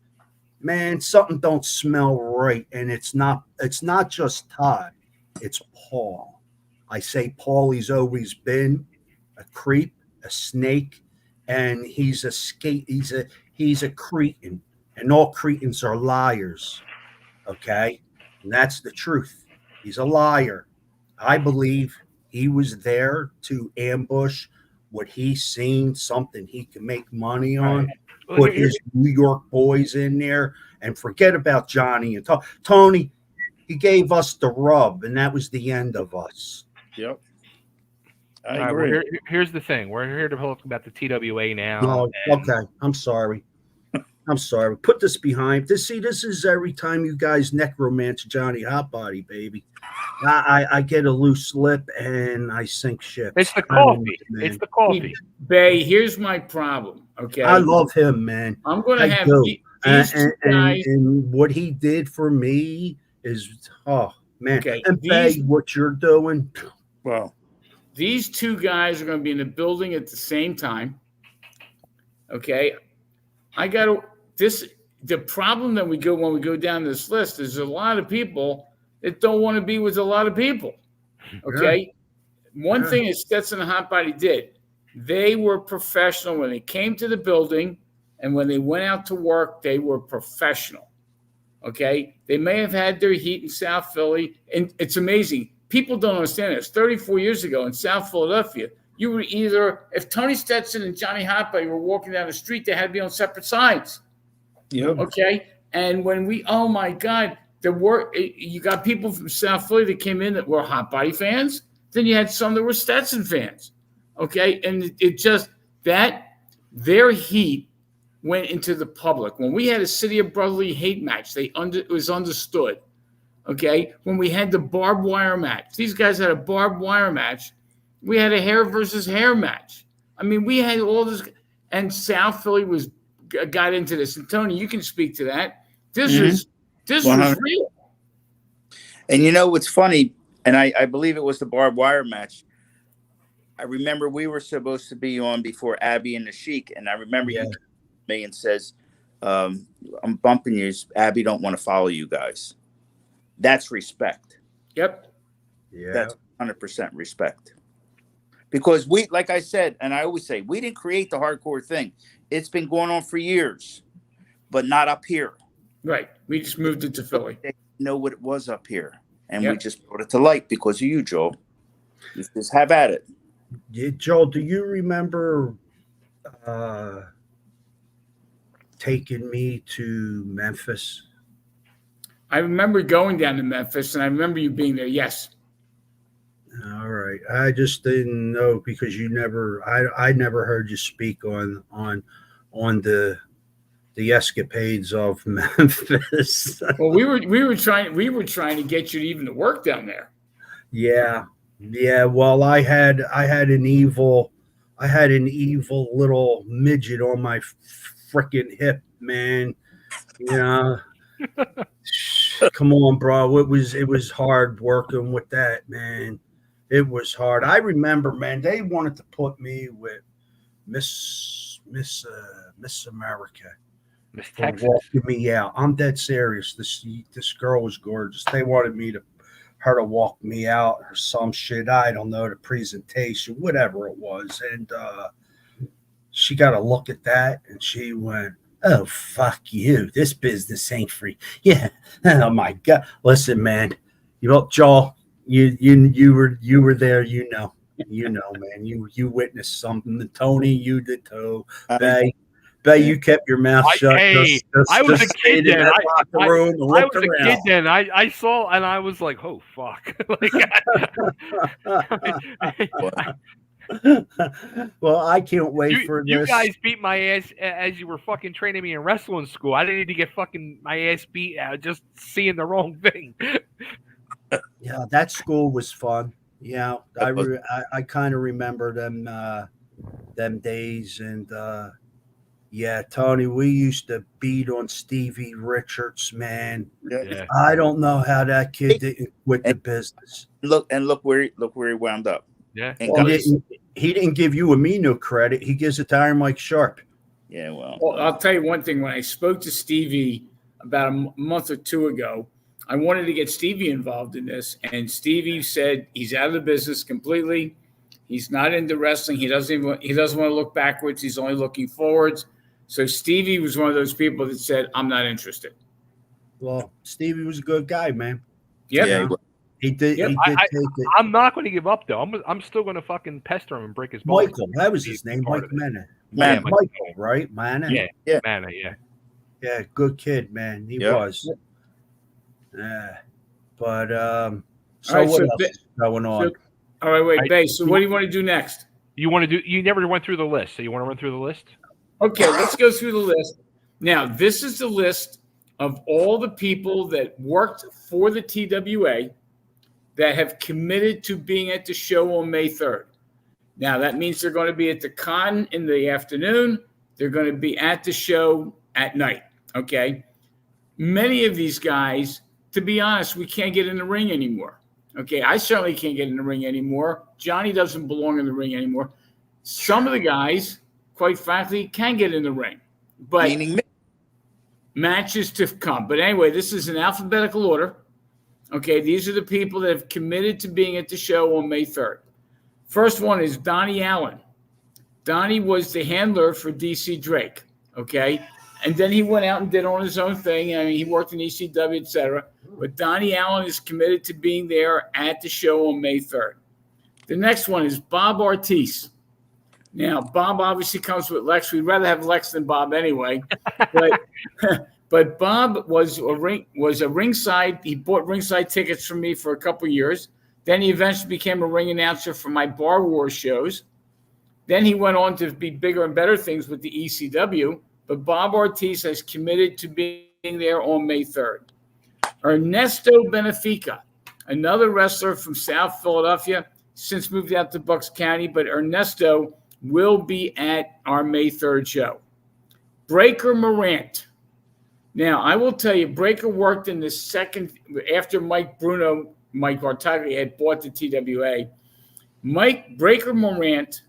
Man, something don't smell right. And it's not just Todd, it's Paul. I say Paul, he's always been a creep, a snake, and he's a cretin, and all cretins are liars. Okay? And that's the truth. He's a liar. I believe he was there to ambush what he's seen, something he can make money on, put his New York boys in there, and forget about Johnny and Tony. He gave us the rub, and that was the end of us.
Yep.
I agree. Well, here's the thing. We're here to talk about the TWA now.
Oh, okay. I'm sorry. Put this behind. This is every time you guys necromance Johnny Hotbody, baby. I get a loose lip and I sink ship.
It's the coffee. It's the coffee.
Bay, here's my problem. Okay.
I love him, man.
I'm going to have these guys.
And what he did for me is, oh, man.
Okay.
And Bay, what you're doing.
Well,
these two guys are going to be in the building at the same time. Okay. The problem that when we go down this list is a lot of people that don't want to be with a lot of people. Okay. Yeah. One thing that Stetson and Hotbody did, they were professional when they came to the building, and when they went out to work, they were professional. Okay. They may have had their heat in South Philly, and it's amazing. People don't understand this. 34 years ago in South Philadelphia, you were if Tony Stetson and Johnny Hotbody were walking down the street, they had to be on separate sides.
Yep.
Okay. And when oh my God, you got people from South Philly that came in that were Hotbody fans. Then you had some that were Stetson fans. Okay. And it just their heat went into the public. When we had a City of Brotherly Hate match, it was understood. Okay. When we had the barbed wire match, these guys had a barbed wire match. We had a hair versus hair match. I mean, we had all this, and South Philly got into this. And Tony, you can speak to that. This was real.
And you know what's funny? And I believe it was the barbed wire match. I remember we were supposed to be on before Abby and the Sheik, and I remember you came to me and says, "I'm bumping you. Abby don't want to follow you guys." That's respect.
Yep.
Yeah.
That's 100% respect. Because we, like I said, and I always say, we didn't create the hardcore thing. It's been going on for years, but not up here.
Right. We just moved it to Philly.
They know what it was up here, and we just brought it to light because of you, Joel. Just have at it.
Yeah, Joel, do you remember taking me to Memphis?
I remember going down to Memphis, and I remember you being there. Yes.
All right. I just didn't know because you never. I never heard you speak on the escapades of Memphis.
Well, we were trying to get you to even to work down there.
Yeah. Well, I had an evil little midget on my freaking hip, man. Yeah. Come on, bro. It was hard working with that, man. It was hard. I remember, man, they wanted to put me with Miss America.
Miss Texas.
Walking me out. I'm dead serious. This girl was gorgeous. They wanted her to walk me out or some shit. I don't know, the presentation, whatever it was. And she got a look at that and she went, "Oh, fuck you. This business ain't free." Yeah. Oh my God. Listen, man. Joel, you were there, you know, man. You witnessed something. Tony, you did too. Bay, you kept your mouth shut.
I was a kid then. I was
a
kid then. I saw and I was like, "Oh fuck!"
Well, I can't wait for this.
You guys beat my ass as you were fucking training me in wrestling school. I didn't need to get fucking my ass beat just seeing the wrong thing.
Yeah, that school was fun. Yeah, I kind of remember them days, and yeah, Tony, we used to beat on Stevie Richards, man.
Yeah.
I don't know how that kid didn't quit the business.
Look where he wound up.
Yeah,
well, he didn't give you no credit. He gives it to Iron Mike Sharp.
Yeah, well,
I'll tell you one thing. When I spoke to Stevie about a month or two ago, I wanted to get Stevie involved in this, and Stevie said he's out of the business completely. He's not into wrestling. He doesn't want to look backwards. He's only looking forwards. So Stevie was one of those people that said, "I'm not interested."
Well, Stevie was a good guy, man.
Yep.
Yeah,
he did.
Yep.
He did take it.
I'm not going to give up though. I'm still going to fucking pester him and break his balls.
Michael, that was his name, Mike Manna.
Yeah,
Michael, right? Manna.
Yeah, Manna. Yeah.
Yeah, good kid, man. He was. But so
right,
what
so
else is going on?
All right, wait, Bay. So what do you want to do next?
You never went through the list, so you want to run through the list?
Okay, let's go through the list. Now, this is the list of all the people that worked for the TWA that have committed to being at the show on May 3rd. Now, that means they're going to be at the con in the afternoon. They're going to be at the show at night, okay? Many of these guys, to be honest, we can't get in the ring anymore. Okay, I certainly can't get in the ring anymore. Johnny doesn't belong in the ring anymore. Some of the guys, quite frankly, can get in the ring, but matches to come. But anyway, this is in alphabetical order. Okay, these are the people that have committed to being at the show on May 3rd. First one is Donnie Allen. Donnie was the handler for DC Drake, okay? And then he went out and did on his own thing. I mean, he worked in ECW, etc. But Donnie Allen is committed to being there at the show on May 3rd. The next one is Bob Ortiz. Now, Bob obviously comes with Lex. We'd rather have Lex than Bob anyway. But Bob was a ringside. He bought ringside tickets from me for a couple of years. Then he eventually became a ring announcer for my Bar War shows. Then he went on to be bigger and better things with the ECW. But Bob Ortiz has committed to being there on May 3rd. Ernesto Benefica, another wrestler from South Philadelphia, since moved out to Bucks County, but Ernesto will be at our May 3rd show. Breaker Morant. Now, I will tell you, Breaker worked in the second, after Mike Artaglia had bought the TWA. Breaker Morant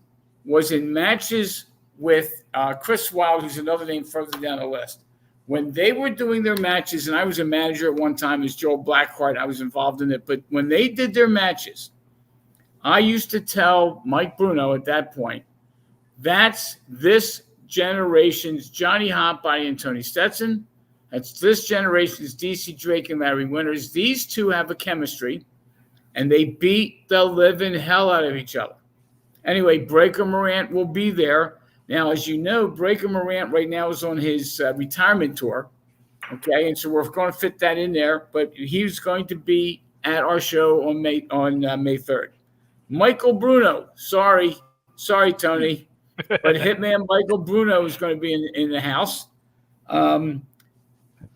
was in matches with Chris Wilde, who's another name further down the list. When they were doing their matches, and I was a manager at one time as Joel Blackheart, I was involved in it, but when they did their matches, I used to tell Mike Bruno at that point, that's this generation's Johnny Hotbody and Tony Stetson. That's this generation's DC Drake and Larry Winters. These two have a chemistry, and they beat the living hell out of each other. Anyway, Breaker Morant will be there. Now, as you know, Breaker Morant right now is on his retirement tour, okay? And so we're going to fit that in there, but he's going to be at our show on May 3rd. Michael Bruno, sorry, Tony, but Hitman Michael Bruno is going to be in the house.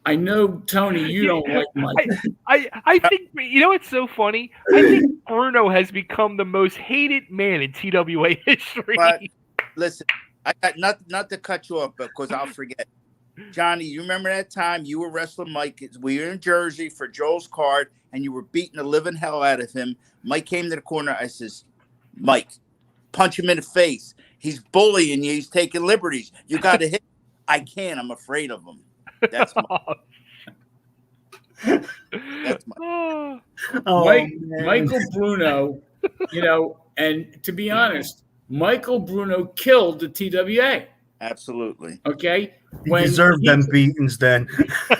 I know, Tony, you don't like Mike.
I think, you know, it's so funny. I think Bruno has become the most hated man in TWA history.
But listen, I got not to cut you off, but because I'll forget. Johnny, you remember that time you were wrestling Mike? We were in Jersey for Joel's card, and you were beating the living hell out of him. Mike came to the corner. I says, Mike, punch him in the face. He's bullying you. He's taking liberties. You got to hit. I can't. I'm afraid of him. That's my.
Michael Bruno, you know, and to be honest, Michael Bruno killed the TWA.
Absolutely.
Okay.
He deserved them beatings then.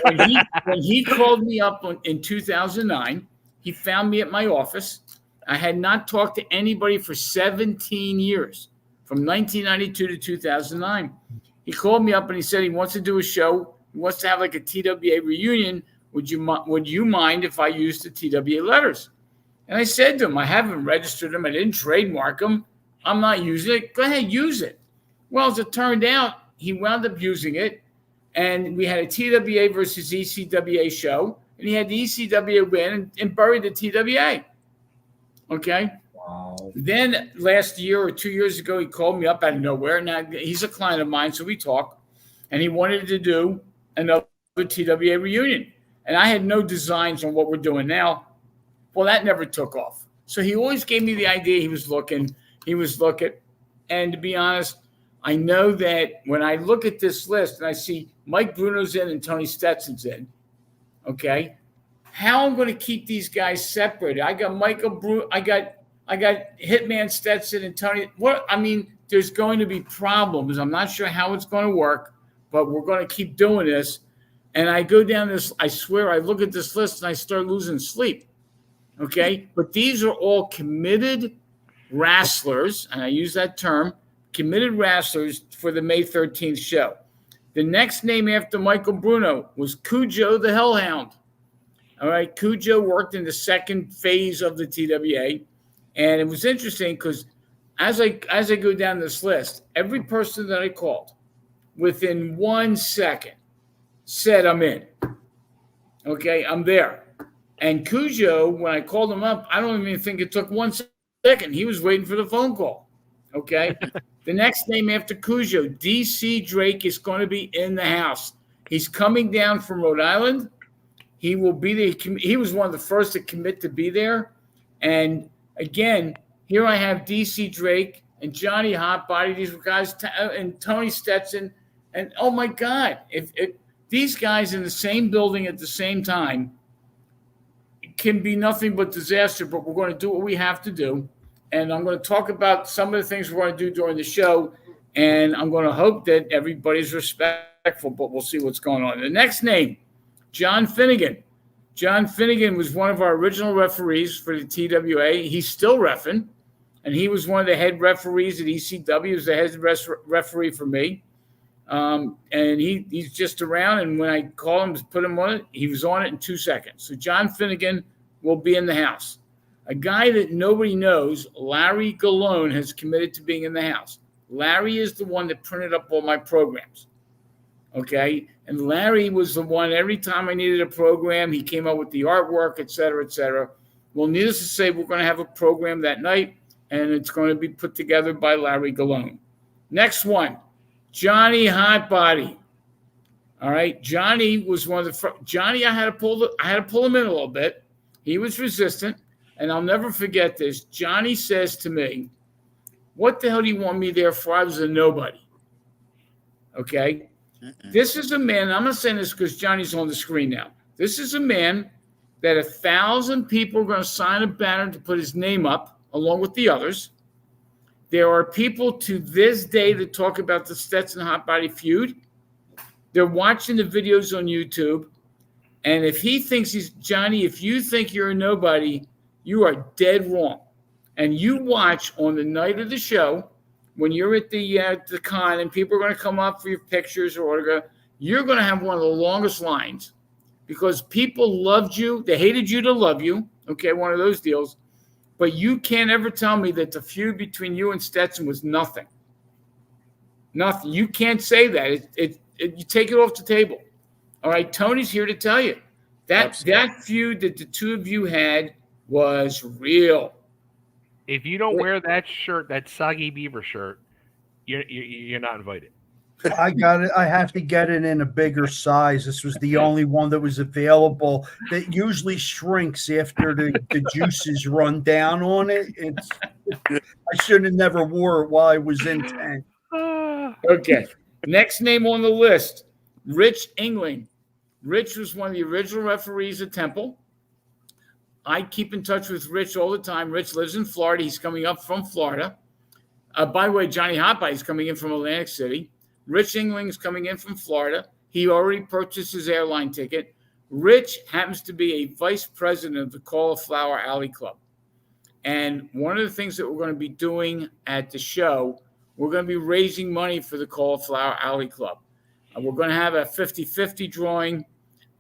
when he called me up in 2009, he found me at my office. I had not talked to anybody for 17 years, from 1992 to 2009. He called me up and he said he wants to do a show. He wants to have like a TWA reunion. Would you mind if I used the TWA letters? And I said to him, I haven't registered them. I didn't trademark them. I'm not using it. Go ahead, use it. Well, as it turned out, he wound up using it. And we had a TWA versus ECWA show. And he had the ECWA win and buried the TWA. Okay? Wow. Then last year or 2 years ago, he called me up out of nowhere. Now, he's a client of mine, so we talk. And he wanted to do another TWA reunion. And I had no designs on what we're doing now. Well, that never took off. So he always gave me the idea he was looking. And to be honest, I know that when I look at this list and I see Mike Bruno's in and Tony Stetson's in, okay, how I'm going to keep these guys separated. I got Michael Bruno, I got Hitman Stetson and Tony. There's going to be problems. I'm not sure how it's going to work, but we're going to keep doing this. And I go down this, I swear, I look at this list and I start losing sleep. Okay? But these are all committed wrestlers, and I use that term, committed wrestlers for the May 13th show. The next name after Michael Bruno was Cujo the Hellhound. All right? Cujo worked in the second phase of the TWA. And it was interesting because as I go down this list, every person that I called within 1 second said, I'm in. Okay, I'm there. And Cujo, when I called him up, I don't even think it took 1 second. He was waiting for the phone call. Okay. The next name after Cujo, DC Drake, is going to be in the house. He's coming down from Rhode Island. He will be there. He was one of the first to commit to be there. And again, here I have DC Drake and Johnny Hotbody, these guys, and Tony Stetson. And oh my God, if these guys in the same building at the same time, it can be nothing but disaster, but we're going to do what we have to do. And I'm going to talk about some of the things we're going to do during the show. And I'm going to hope that everybody's respectful, but we'll see what's going on. The next name, John Finnegan. John Finnegan was one of our original referees for the TWA. He's still reffing, and he was one of the head referees at ECW. He was the head referee for me. And he's just around, and when I call him to put him on it, he was on it in 2 seconds. So John Finnegan will be in the house. A guy that nobody knows, Larry Gallone, has committed to being in the house. Larry is the one that printed up all my programs. Okay? And Larry was the one, every time I needed a program, he came up with the artwork, et cetera, et cetera. Well, needless to say, we're going to have a program that night. and it's going to be put together by Larry Galone. Next one, Johnny Hotbody. All right, Johnny was one of the first. Johnny, I had to pull him in a little bit. He was resistant, and I'll never forget this. Johnny says to me, "What the hell do you want me there for? I was a nobody." Okay, this is a man. I'm not saying this because Johnny's on the screen now. This is a man that 1,000 people are going to sign a banner to put his name up along with the others. There are people to this day that talk about the Stetson Hotbody feud. They're watching the videos on YouTube. And if he thinks he's Johnny, if you think you're a nobody, you are dead wrong. And you watch on the night of the show, when you're at the con and people are going to come up for your pictures or autograph, you're going to have one of the longest lines because people loved you. They hated you to love you. Okay, one of those deals. But you can't ever tell me that the feud between you and Stetson was nothing. Nothing. You can't say that. You take it off the table. All right, Tony's here to tell you that feud that the two of you had was real.
If you don't wear that shirt, that Soggy Beaver shirt, you're not invited.
I got it. I have to get it in a bigger size. This was the only one that was available. That usually shrinks after the juices run down on it. I should have never wore it while I was in tank.
Okay. Next name on the list, Rich Engling. Rich was one of the original referees at Temple. I keep in touch with Rich all the time. Rich lives in Florida. He's coming up from Florida. By the way, Johnny Hotbody is coming in from Atlantic City. Rich Engling is coming in from Florida. He already purchased his airline ticket. Rich happens to be a vice president of the Cauliflower Alley Club. And one of the things that we're going to be doing at the show, we're going to be raising money for the Cauliflower Alley Club. We're going to have a 50-50 drawing.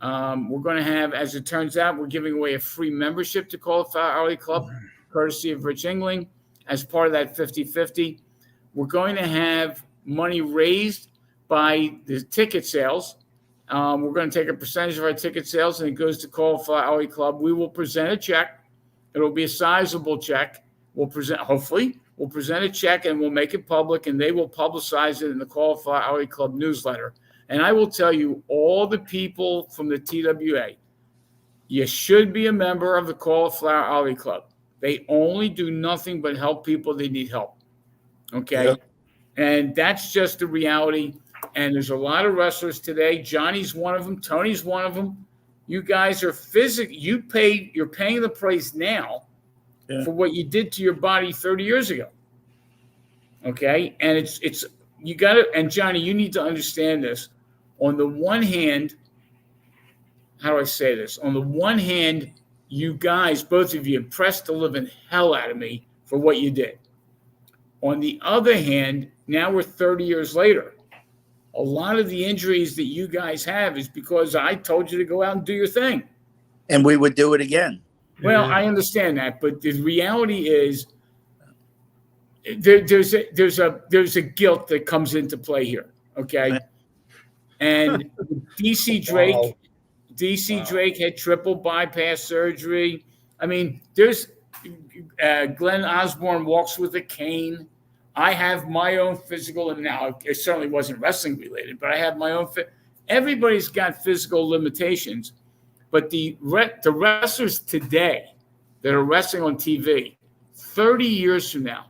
We're going to have, as it turns out, we're giving away a free membership to Cauliflower Alley Club, courtesy of Rich Engling, as part of that 50-50. We're going to have money raised by the ticket sales. We're going to take a percentage of our ticket sales, and it goes to Cauliflower Alley Club. We will present a check. It'll be a sizable check. We'll present a check, and we'll make it public, and they will publicize it in the Cauliflower Alley Club newsletter. And I will tell you, all the people from the TWA, you should be a member of the Cauliflower Alley Club. They only do nothing but help people that need help. Okay? Yep. And that's just the reality. And there's a lot of wrestlers today. Johnny's one of them. Tony's one of them. You guys are you're paying the price now for what you did to your body 30 years ago. Okay? And it's you got to, and Johnny, you need to understand this. On the one hand, how do I say this? On the one hand, you guys, both of you, impressed the living hell out of me for what you did. On the other hand, now we're 30 years later. A lot of the injuries that you guys have is because I told you to go out and do your thing.
And we would do it again.
Well, I understand that, but the reality is there's a guilt that comes into play here. Okay. And DC Drake had triple bypass surgery. I mean, there's Glenn Osborne walks with a cane. I have my own physical, and now it certainly wasn't wrestling related, but I have my own. Everybody's got physical limitations, but the wrestlers today that are wrestling on TV, 30 years from now,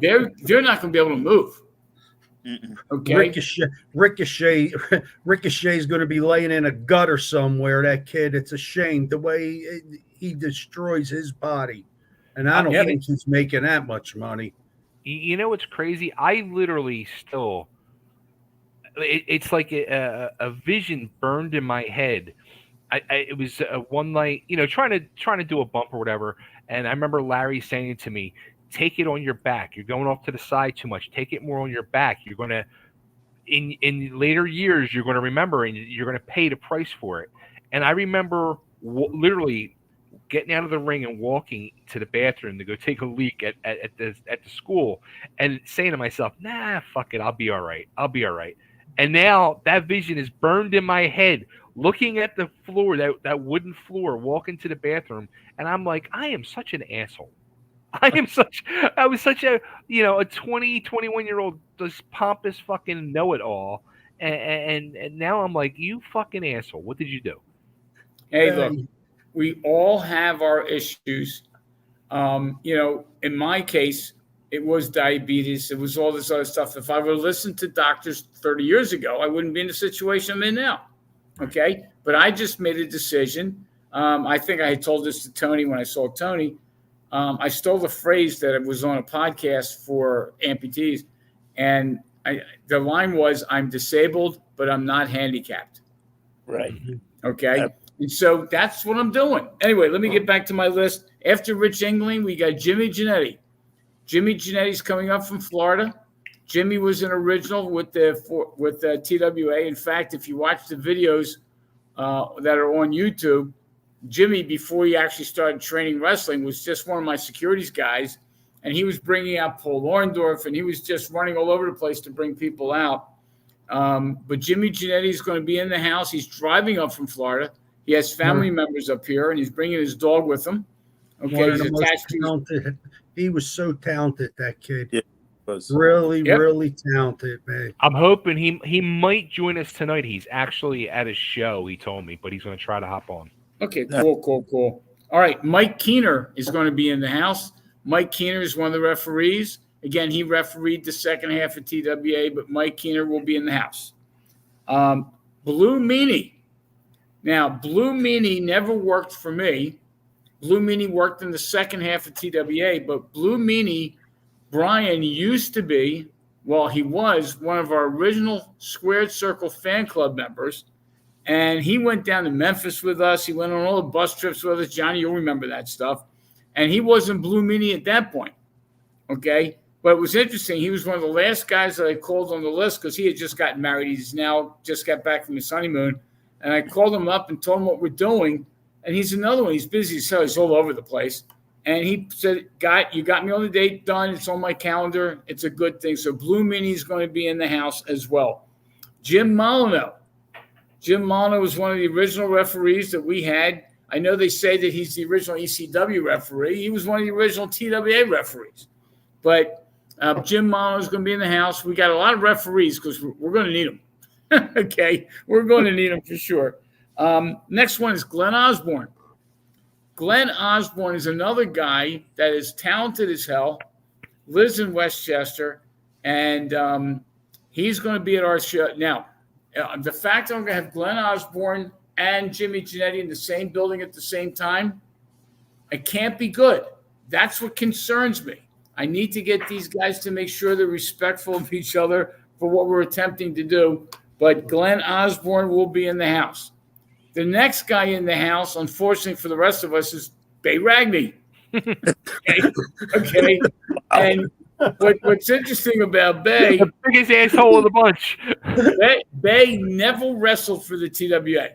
they're not going to be able to move. Okay.
Ricochet is going to be laying in a gutter somewhere. That kid, it's a shame the way he destroys his body, and I don't think he's making that much money.
You know what's crazy? I literally still, it's like a vision burned in my head. It was one night, trying to do a bump or whatever, and I remember Larry saying to me, take it on your back. You're going off to the side too much. Take it more on your back. You're going to, in later years, you're going to remember and you're going to pay the price for it. And I remember literally getting out of the ring and walking to the bathroom to go take a leak at the school and saying to myself, nah, fuck it. I'll be all right. And now that vision is burned in my head, looking at the floor, that wooden floor, walking to the bathroom. And I'm like, I am such an asshole. I was such a, a 20, 21-year-old, this pompous fucking know-it-all. And now I'm like, you fucking asshole. What did you do?
Hey, look, we all have our issues. In my case, it was diabetes. It was all this other stuff. If I would have listened to doctors 30 years ago, I wouldn't be in the situation I'm in now. Okay. But I just made a decision. I think I had told this to Tony when I saw Tony. I stole the phrase that it was on a podcast for amputees. And the line was, I'm disabled, but I'm not handicapped.
Right.
Okay. And so that's what I'm doing. Anyway, let me get back to my list. After Rich Engling, we got Jimmy Giannetti. Jimmy Giannetti's coming up from Florida. Jimmy was an original with TWA. In fact, if you watch the videos that are on YouTube, Jimmy, before he actually started training wrestling, was just one of my securities guys. And he was bringing out Paul Orndorff, and he was just running all over the place to bring people out. But Jimmy Giannetti is going to be in the house. He's driving up from Florida. He has family members up here, and he's bringing his dog with him. Okay, he's attached to.
He was so talented, that kid.
Yeah,
really talented, man.
I'm hoping he might join us tonight. He's actually at a show, he told me, but he's going to try to hop on.
Okay, cool. All right, Mike Keener is going to be in the house. Mike Keener is one of the referees. Again, he refereed the second half of TWA, but Mike Keener will be in the house. Blue Meanie. Now, Blue Meanie never worked for me. Blue Meanie worked in the second half of TWA, but Blue Meanie, Brian used to be, he was one of our original Squared Circle fan club members, and he went down to Memphis with us. He went on all the bus trips with us. Johnny, you'll remember that stuff. And he wasn't Blue Meanie at that point, okay? But it was interesting. He was one of the last guys that I called on the list because he had just gotten married. He's now just got back from his honeymoon. And I called him up and told him what we're doing. And he's another one. He's busy, so he's all over the place. And he said, you got me on the date done. It's on my calendar. It's a good thing. So Blue Meanie is going to be in the house as well. Jim Molyneux. Jim Molyneux was one of the original referees that we had. I know they say that he's the original ECW referee. He was one of the original TWA referees. But Jim Molyneux is going to be in the house. We got a lot of referees because we're going to need them. Okay, we're going to need them for sure. Next one is Glenn Osborne. Glenn Osborne is another guy that is talented as hell, lives in Westchester, and he's going to be at our show. Now, the fact that I'm going to have Glenn Osborne and Jimmy Giannetti in the same building at the same time, it can't be good. That's what concerns me. I need to get these guys to make sure they're respectful of each other for what we're attempting to do. But Glenn Osborne will be in the house. The next guy in the house, unfortunately for the rest of us, is Bay Ragney. Okay. And what's interesting about Bay,
the biggest asshole of the bunch.
Bay never wrestled for the TWA.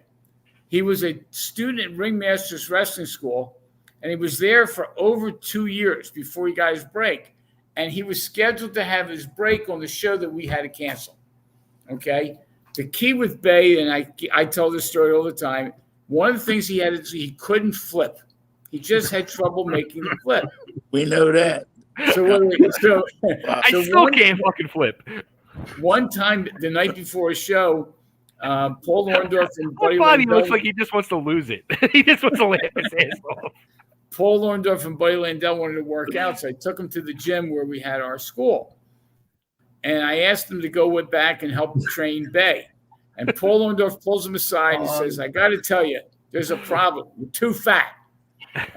He was a student at Ringmasters Wrestling School, and he was there for over 2 years before he got his break. And he was scheduled to have his break on the show that we had to cancel. Okay. The key with Bay, and I tell this story all the time, one of the things he had is he couldn't flip. He just had trouble making the flip.
We know that.
I still can't fucking flip.
One time, the night before a show, Paul Orndorff and Buddy
Body
Landell,
looks like he just wants to lose it. He just wants to laugh his ass off.
Paul Orndorff and Buddy Landell wanted to work out, so I took him to the gym where we had our school. And I asked him to go back and help train Bay. And Paul Orndorff pulls him aside and says, I got to tell you, there's a problem. You're too fat.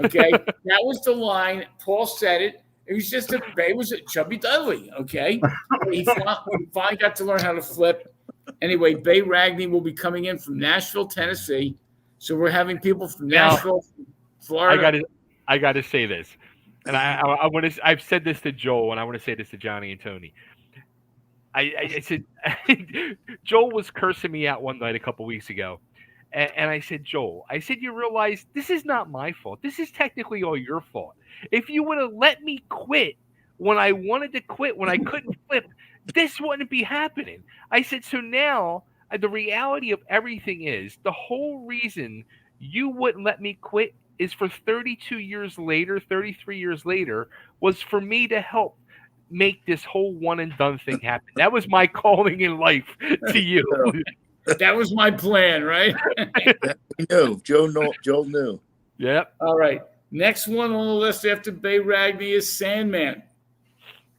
Okay? That was the line. Paul said it. It was just that Bay was a chubby Dudley. Okay? He finally got to learn how to flip. Anyway, Bay Ragney will be coming in from Nashville, Tennessee. So we're having people from Nashville, Florida.
I got to say this. And I want to. I've said this to Joel, and I want to say this to Johnny and Tony. I said, Joel was cursing me out one night a couple weeks ago. And I said, Joel, you realize this is not my fault. This is technically all your fault. If you would have let me quit when I wanted to quit, when I couldn't flip, this wouldn't be happening. I said, so now the reality of everything is the whole reason you wouldn't let me quit is for 32 years later, 33 years later, was for me to help make this whole one and done thing happen. That was my calling in life to you.
That was my plan, right?
We knew. Joel knew.
Yep.
All right. Next one on the list after Bay Ragney is Sandman.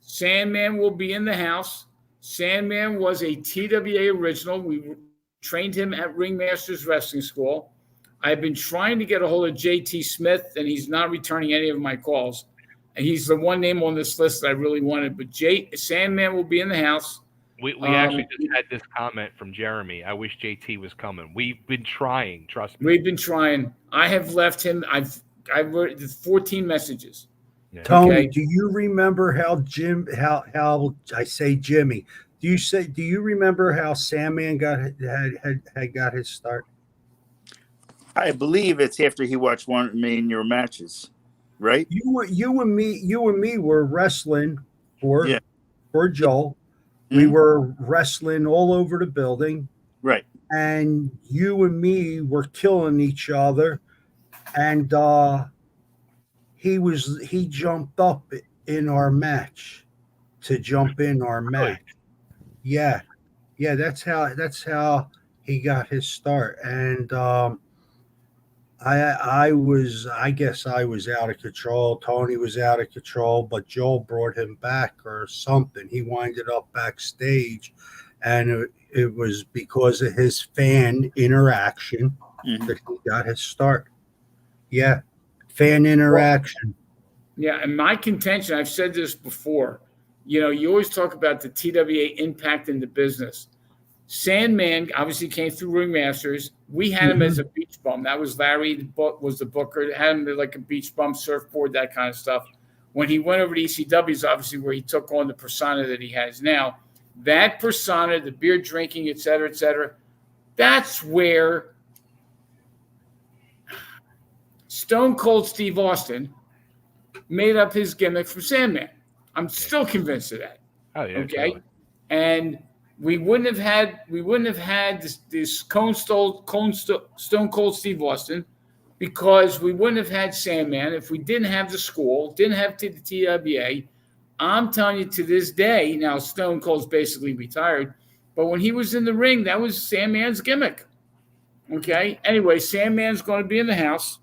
Sandman will be in the house. Sandman was a TWA original. We trained him at Ringmasters Wrestling School. I've been trying to get a hold of JT Smith, and he's not returning any of my calls. And he's the one name on this list that I really wanted. But Sandman will be in the house.
We actually just had this comment from Jeremy. I wish JT was coming. We've been trying. Trust me.
We've been trying. I have left him. I've wrote 14 messages.
Yeah.
Tony,
Okay.
do you remember how I say Jimmy? Do you remember how Sandman had got his start?
I believe it's after he watched one of me in your matches, right?
You and me were wrestling for Joel.
Mm-hmm.
We were wrestling all over the building.
Right.
And you and me were killing each other. And he jumped up in our match to jump in our match. Yeah. Yeah, that's how he got his start. And I guess I was out of control. Tony was out of control, but Joel brought him back or something. He winded up backstage, and it was because of his fan interaction that he got his start. Yeah, fan interaction.
Yeah, and my contention, I've said this before, you always talk about the TWA impact in the business. Sandman obviously came through Ringmasters. We had him as a beach bum. That was Larry, was the booker. Had him like a beach bum, surfboard, that kind of stuff. When he went over to ECW is obviously where he took on the persona that he has now. That persona, the beer drinking, et cetera, that's where Stone Cold Steve Austin made up his gimmick from Sandman. I'm still convinced of that.
Oh yeah.
Okay.
Totally.
And we wouldn't have had this Stone Cold Steve Austin, because we wouldn't have had Sandman if we didn't have the school, didn't have the TWA. I'm telling you, to this day, now Stone Cold's basically retired, but when he was in the ring, that was Sandman's gimmick. Okay. Anyway, Sandman's going to be in the house.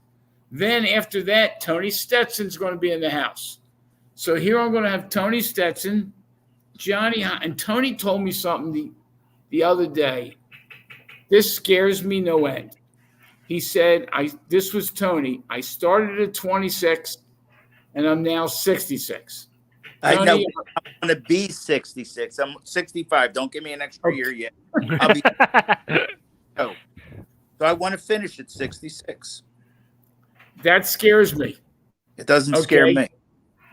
Then after that, Tony Stetson's going to be in the house. So here I'm going to have Tony Stetson, Johnny, and Tony told me something the other day. This scares me no end. He said, this was Tony. I started at 26, and I'm now 66.
I
Tony,
know. I'm going to be 66. I'm 65. Don't give me an extra year yet. I'll be. So I want to finish at 66.
That scares me.
It doesn't scare me.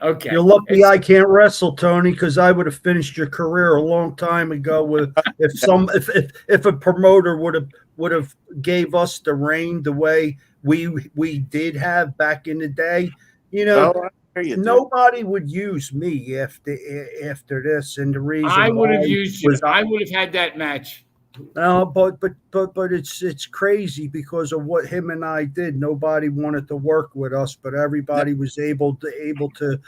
Okay.
You're lucky I can't wrestle, Tony, because I would have finished your career a long time ago. With if a promoter would have gave us the reign the way we did have back in the day, nobody would use me after this. And the reason
I would have used you. I would have had that match.
No, but it's crazy because of what him and I did. Nobody wanted to work with us, but everybody was able to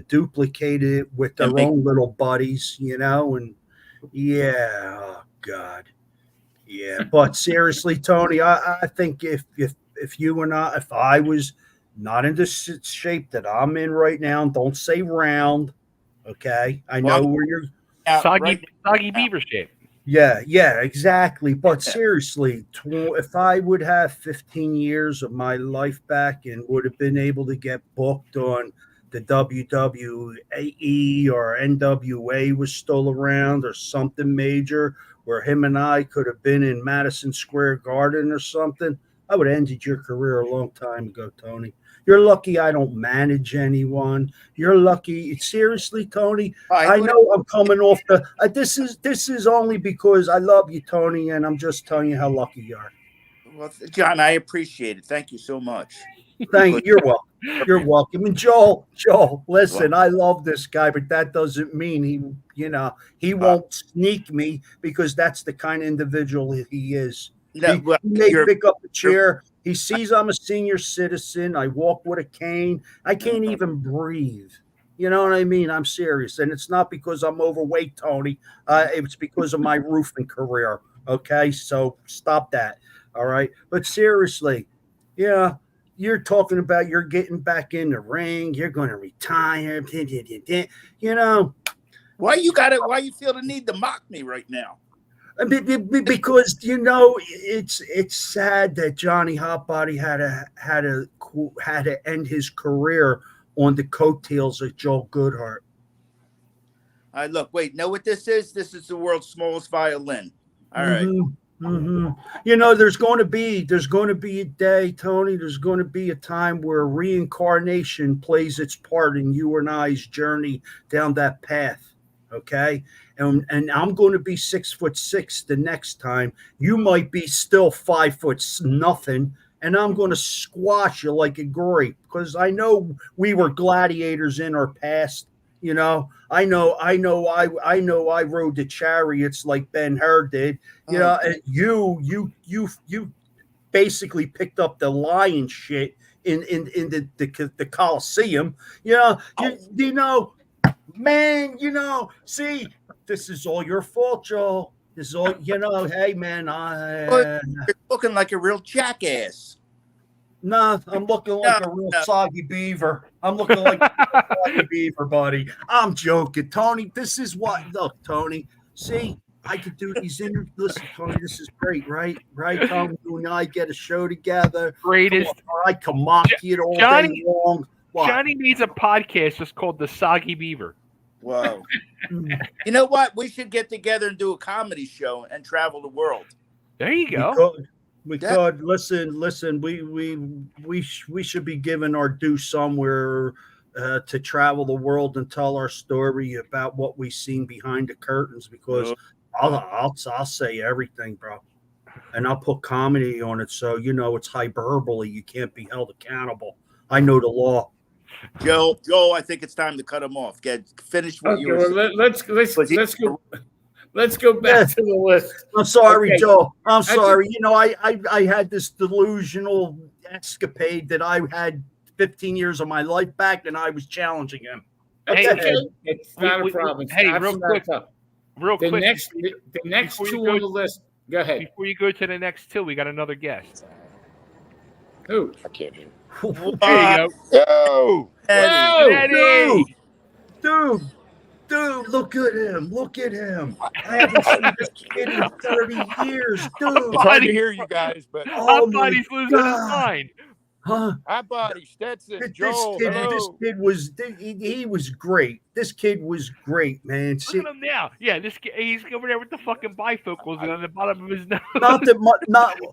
duplicate it with their own little buddies, and yeah, oh God, yeah. But seriously, Tony, I think if I was not in the shape that I'm in right now, don't say round, okay? I know where you're
soggy beaver shape.
Yeah, exactly. But seriously, if I would have 15 years of my life back and would have been able to get booked on the WWE or NWA was still around or something major where him and I could have been in Madison Square Garden or something, I would have ended your career a long time ago, Tony. You're lucky I don't manage anyone. You're lucky. Seriously, Tony, I know I'm coming off the this is only because I love you, Tony, and I'm just telling you how lucky you are.
Well, John, I appreciate it. Thank you so much.
Thank you. You're welcome. You're welcome. And Joel, listen, I love this guy, but that doesn't mean he won't sneak me, because that's the kind of individual he is.
No, well,
he may pick up a chair. He sees I'm a senior citizen. I walk with a cane. I can't even breathe. You know what I mean? I'm serious. And it's not because I'm overweight, Tony. It's because of my roofing career. Okay. So stop that. All right. But seriously, yeah, you're talking about you're getting back in the ring. You're going to retire. You know,
why you feel the need to mock me right now?
Because you know it's sad that Johnny Hotbody had to end his career on the coattails of Joel Goodhart.
Look, wait, know what this is? This is the world's smallest violin. All right.
Mm-hmm. You know, there's going to be a day, Tony. There's going to be a time where reincarnation plays its part in you and I's journey down that path. Okay. And I'm going to be 6'6" the next time. You might be still 5 foot nothing, and I'm going to squash you like a grape because I know we were gladiators in our past. You know, I know I rode the chariots like Ben-Hur did. You know, and you basically picked up the lion shit in the Coliseum. You know, you know. Man, you know, see, this is all your fault, Joel. This is all, you know, hey, man,
You're looking like a real jackass.
No, I'm looking like a real soggy beaver. I'm looking like a soggy beaver, buddy. I'm joking. Tony, this is what, look, Tony, see, I could do these interviews. Listen, Tony, this is great, right? Right, Tony, you and I get a show together.
Greatest.
I can mock you all day long. What?
Johnny needs a podcast just called The Soggy Beaver.
Whoa. You know what? We should get together and do a comedy show and travel the world.
There you go.
We could. Listen. We should be given our due somewhere to travel the world and tell our story about what we've seen behind the curtains. Because I'll say everything, bro, and I'll put comedy on it. So you know it's hyperbole. You can't be held accountable. I know the law.
Joe, I think it's time to cut him off. Finish what you were saying.
Let's go back to the list.
I'm sorry, Joe. I'm sorry. You know, I had this delusional escapade that I had 15 years of my life back, and I was challenging him.
It's not a problem.
Hey, real quick.
The next two on the list. Go ahead.
Before you go to the next two, we got another guest.
Who?
I can't hear.
There you go.
Eddie.
Dude, look at him. I haven't seen this kid in 30 years, dude.
It's hard to hear you guys, but
Hotbody's losing his mind.
Huh?
Hotbody, Stetson, Joel.
This kid was he was great. This kid was great, man.
Look at him now. Yeah, this kid, he's over there with the fucking bifocals on the bottom of his nose.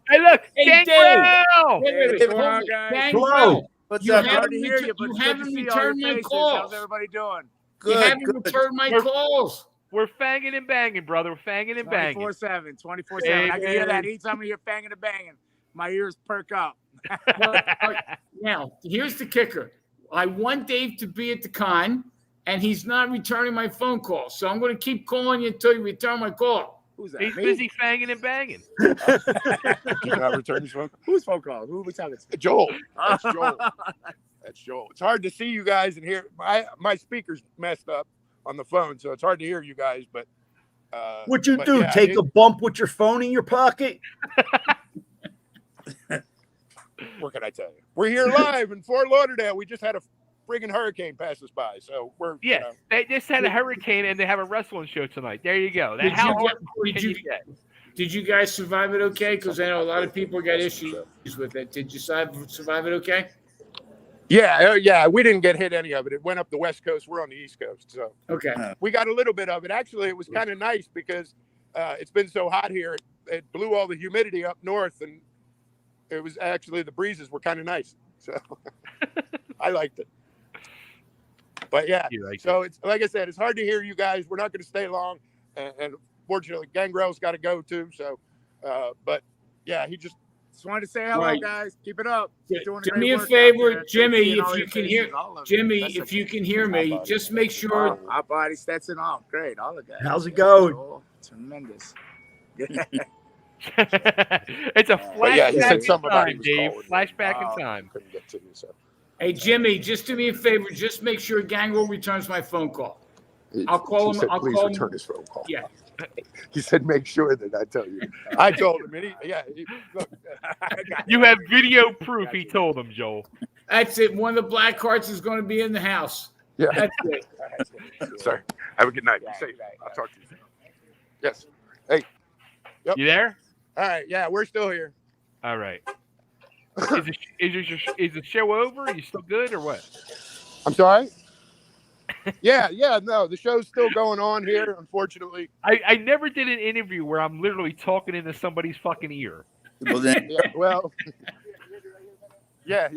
Hey,
look,
Hey,
Gangrel!
Wait,
Hold on, guys.
Hello.
What's
You
up?
haven't
Hard to hear you, but
you
it's good to
haven't
see all your
returned my
faces.
calls.
How's everybody doing?
You
Good.
haven't returned my calls.
We're fanging and banging, brother. We're fanging and banging.
24/7.
Hey,
I can hear that anytime you're banging and banging. My ears perk up.
Now, here's the kicker. I want Dave to be at the con, and he's not returning my phone call. So I'm going to keep calling you until you return my call.
Who's that?
He's
Me?
busy fanging and banging.
He's not returning his phone call. Whose phone call? Who are we talking to? Joel. That's Joel. That's Joel. It's hard to see you guys and hear. My speaker's messed up on the phone, so it's hard to hear you guys. But
what you do? Yeah, take a bump with your phone in your pocket?
What can I tell you? We're here live in Fort Lauderdale. We just had a friggin' hurricane pass us by, so we're
They just had a hurricane and they have a wrestling show tonight. There you go.
Did you guys survive it okay? Because I know a lot of people got issues with it. Did you survive it okay?
Yeah. We didn't get hit any of it. It went up the West Coast. We're on the East Coast, so
okay.
We got a little bit of it. Actually, it was kind of nice because it's been so hot here. It blew all the humidity up north, and it was actually the breezes were kind of nice. So I liked it. But yeah, so it's like I said, it's hard to hear you guys. We're not going to stay long, and fortunately, Gangrel's got to go too. So, but yeah, he just wanted to say hello, guys. Keep it up.
Do me a favor, Jimmy, if you can hear Jimmy, if you can hear me, just make sure.
Hotbody, Stetson, great, all of that.
How's it going?
Tremendous.
It's a
But yeah,
flashback
he said
in
something about he
time,
was
Dave.
calling.
Flashback in time.
Couldn't get to you, so.
Hey, Jimmy, just do me a favor. Just make sure Gangrel returns my phone call. I'll call
He
him.
said,
I'll
please
call
return
him.
his phone call.
Yeah.
He said, make sure that I tell you. I told him, and look,
You have video proof. He told him, Joel.
That's it. One of the black hearts is going to be in the house.
Yeah.
That's it.
Sorry. Have a good night. Be safe. I'll talk to you soon. Yes. Hey. Yep.
You there?
All right. Yeah, we're still here.
All right. Is the show over? Are you still good or what?
I'm sorry? Yeah, no, the show's still going on here, unfortunately.
I never did an interview where I'm literally talking into somebody's fucking ear.
Well, then,
Yeah.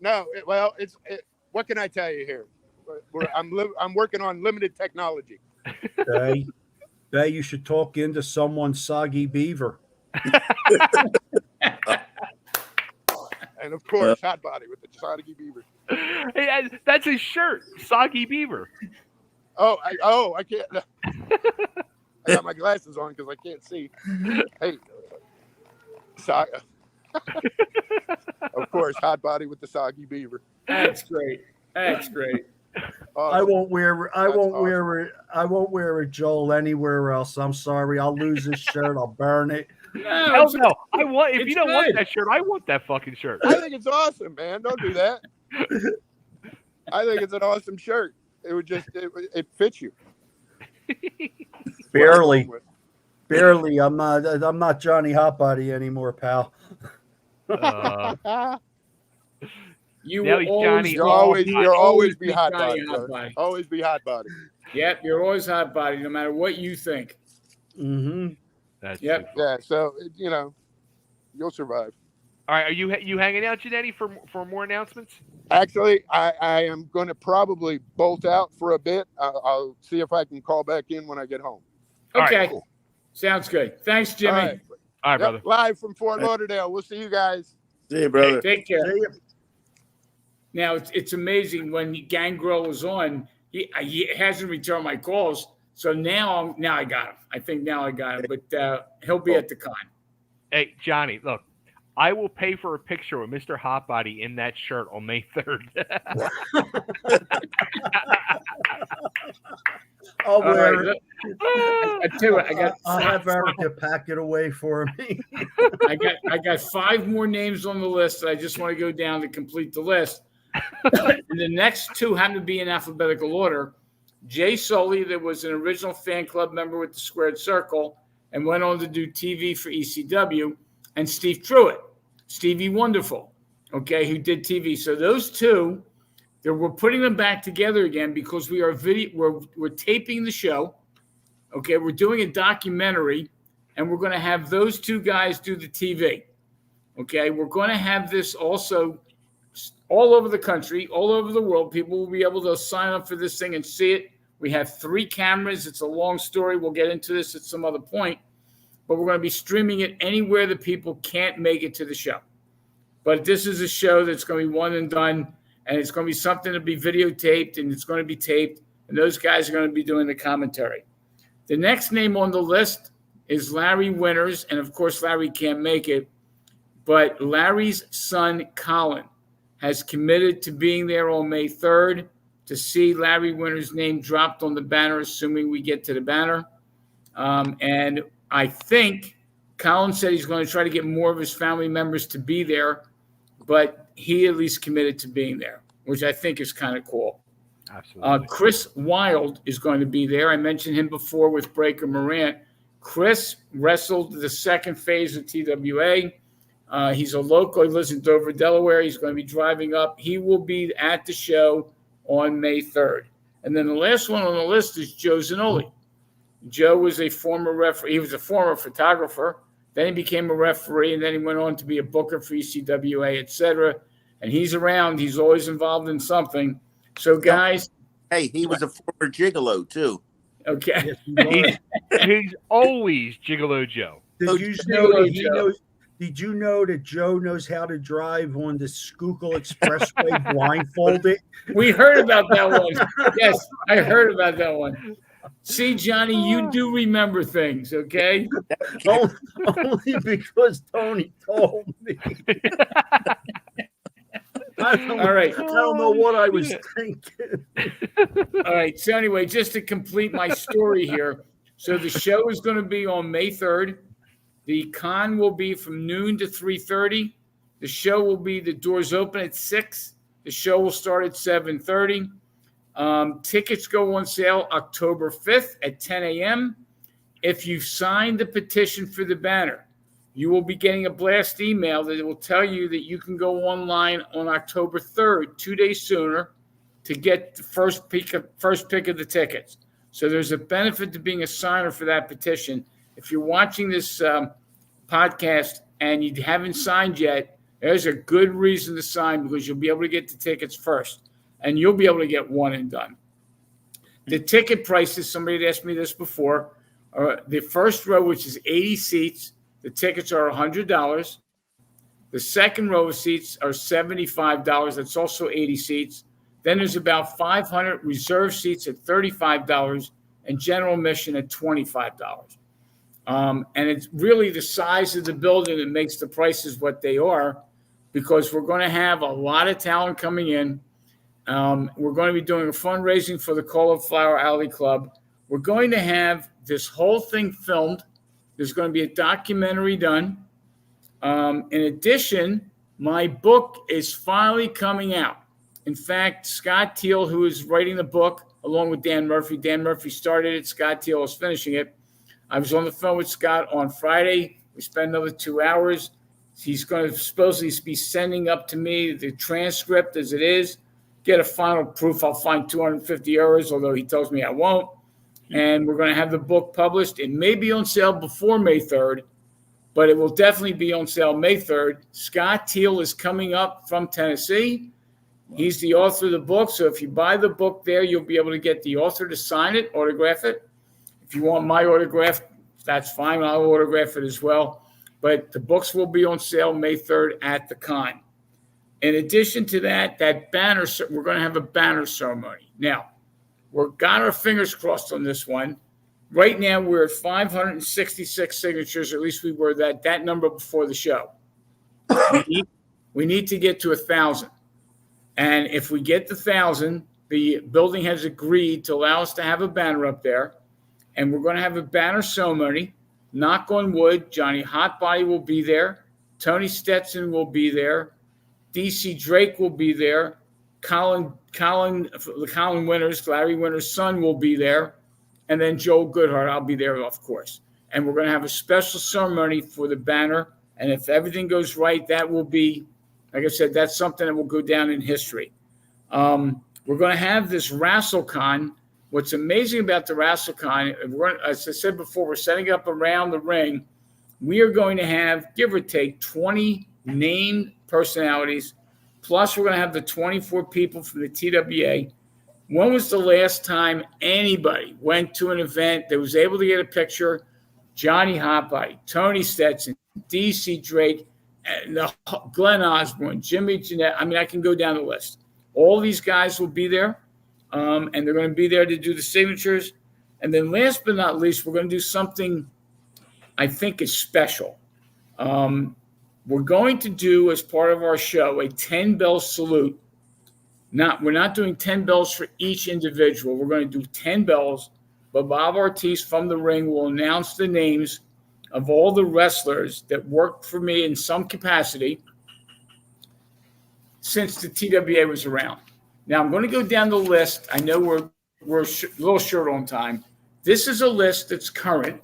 No, what can I tell you here? I'm working on limited technology.
Okay. You should talk into someone's soggy beaver.
And of course, Hotbody with the Soggy Beaver.
Hey, that's his shirt, Soggy Beaver.
I can't. I got my glasses on because I can't see. Hey, Saga. Of course, Hotbody with the Soggy Beaver.
That's great. Awesome.
I won't wear it, Joel, anywhere else. I'm sorry. I'll lose this shirt. I'll burn it.
Hell no. I want. If
it's
you don't want
good.
that shirt, I want that fucking shirt.
I think it's awesome, man. Don't do that. I think it's an awesome shirt. It would just it fits you.
Barely. I'm not Johnny Hotbody anymore, pal.
You
Now
will
he's Johnny.
You'll always be
Johnny
Hotbody.
Hotbody.
Always be Hotbody.
Yep, you're always Hotbody, no matter what you think.
Mm-hmm.
That's
Yep.
Yeah. So you'll survive.
All right. Are you hanging out, Janetti, for more announcements?
Actually, I am going to probably bolt out for a bit. I'll see if I can call back in when I get home.
Okay.
Right, cool.
Sounds good. Thanks, Jimmy.
All right,
All right, brother.
Live from Fort Lauderdale. We'll see you guys.
see you, brother.
Take care. Now, it's amazing when Gangrel was on, he hasn't returned my calls. So now I got him. I think now I got him, but he'll be at the con.
Hey, Johnny, look, I will pay for a picture with Mr. Hotbody in that shirt on May 3rd.
I'll wear it.
I tell you what,
I'll have Erica pack it away for me.
I got 5 more names on the list that I just want to go down to complete the list. And the next 2 happen to be in alphabetical order. Jay Sully, that was an original fan club member with the Squared Circle and went on to do TV for ECW, and Steve Truitt, Stevie Wonderful, okay, who did TV. So those 2, we're putting them back together again because we're taping the show. Okay, we're doing a documentary, and we're going to have those 2 guys do the TV. Okay, we're going to have this also all over the country, all over the world. People will be able to sign up for this thing and see it. We have 3 cameras. It's a long story. We'll get into this at some other point. But we're going to be streaming it anywhere that people can't make it to the show. But this is a show that's going to be one and done, and it's going to be something to be videotaped, and it's going to be taped, and those guys are going to be doing the commentary. The next name on the list is Larry Winters, and of course Larry can't make it, but Larry's son, Colin, has committed to being there on May 3rd to see Larry Winters' name dropped on the banner, assuming we get to the banner. And I think Colin said he's going to try to get more of his family members to be there, but he at least committed to being there, which I think is kind of cool.
Absolutely.
Chris Wilde is going to be there. I mentioned him before with Breaker Morant. Chris wrestled the second phase of TWA. He's a local. He lives in Dover, Delaware. He's going to be driving up. He will be at the show on May 3rd. And then the last one on the list is Joe Zanoli. Joe was a former referee. He was a former photographer. Then he became a referee, and then he went on to be a booker for ECWA, etc. And he's around. He's always involved in something. So, guys.
Hey, he was a former gigolo, too.
Okay.
He's always Gigolo Joe.
Did you know that Joe knows how to drive on the Schuylkill Expressway blindfolded?
We heard about that one. Yes, I heard about that one. See, Johnny, you do remember things, okay?
Only because Tony told me. I don't know what I was thinking.
All right. So anyway, just to complete my story here. So the show is going to be on May 3rd. The con will be from noon to 3:30. The show will be, the doors open at 6. The show will start at 7:30. Tickets go on sale October 5th at 10 a.m. If you sign the petition for the banner, you will be getting a blast email that will tell you that you can go online on October 3rd, 2 days sooner, to get the first pick of the tickets. So there's a benefit to being a signer for that petition. If you're watching this podcast and you haven't signed yet, there's a good reason to sign, because you'll be able to get the tickets first, and you'll be able to get one and done. The ticket prices, somebody had asked me this before, the first row, which is 80 seats, the tickets are $100. The second row of seats are $75. That's also 80 seats. Then there's about 500 reserve seats at $35 and general admission at $25. And it's really the size of the building that makes the prices what they are, because we're going to have a lot of talent coming in. We're going to be doing a fundraising for the Cauliflower Alley Club. We're going to have this whole thing filmed. There's going to be a documentary done. In addition, my book is finally coming out. In fact, Scott Teal, who is writing the book, along with Dan Murphy started it. Scott Teal is finishing it. I was on the phone with Scott on Friday. We spent another 2 hours. He's going to supposedly be sending up to me the transcript as it is. Get a final proof. I'll find 250 euros, although he tells me I won't. And we're going to have the book published. It may be on sale before May 3rd, but it will definitely be on sale May 3rd. Scott Teal is coming up from Tennessee. He's the author of the book. So if you buy the book there, you'll be able to get the author to sign it, autograph it. If you want my autograph, that's fine. I'll autograph it as well. But the books will be on sale May 3rd at the con. In addition to that banner, we're going to have a banner ceremony. Now, we've got our fingers crossed on this one. Right now, we're at 566 signatures. At least we were that number before the show. We need to get to 1,000. And if we get to 1,000, the building has agreed to allow us to have a banner up there. And we're going to have a banner ceremony. Knock on wood, Johnny Hotbody will be there. Tony Stetson will be there. DC Drake will be there. Colin Winters, Larry Winters' son, will be there. And then Joel Goodhart, I'll be there, of course. And we're going to have a special ceremony for the banner. And if everything goes right, that will be, like I said, that's something that will go down in history. We're going to have this WrestleCon. What's amazing about the WrestleCon, as I said before, we're setting up around the ring. We are going to have, give or take, 20 named personalities. Plus, we're going to have the 24 people from the TWA. When was the last time anybody went to an event that was able to get a picture? Johnny Hotbody, Tony Stetson, DC Drake, Glenn Osborne, Jimmy Jeanette. I mean, I can go down the list. All these guys will be there, and they're going to be there to do the signatures. And then last but not least, we're going to do something I think is special. We're going to do, as part of our show, a 10-bell salute. We're not doing 10 bells for each individual. We're going to do 10 bells, but Bob Ortiz from the ring will announce the names of all the wrestlers that worked for me in some capacity since the TWA was around. Now, I'm going to go down the list. I know we're a little short on time. This is a list that's current.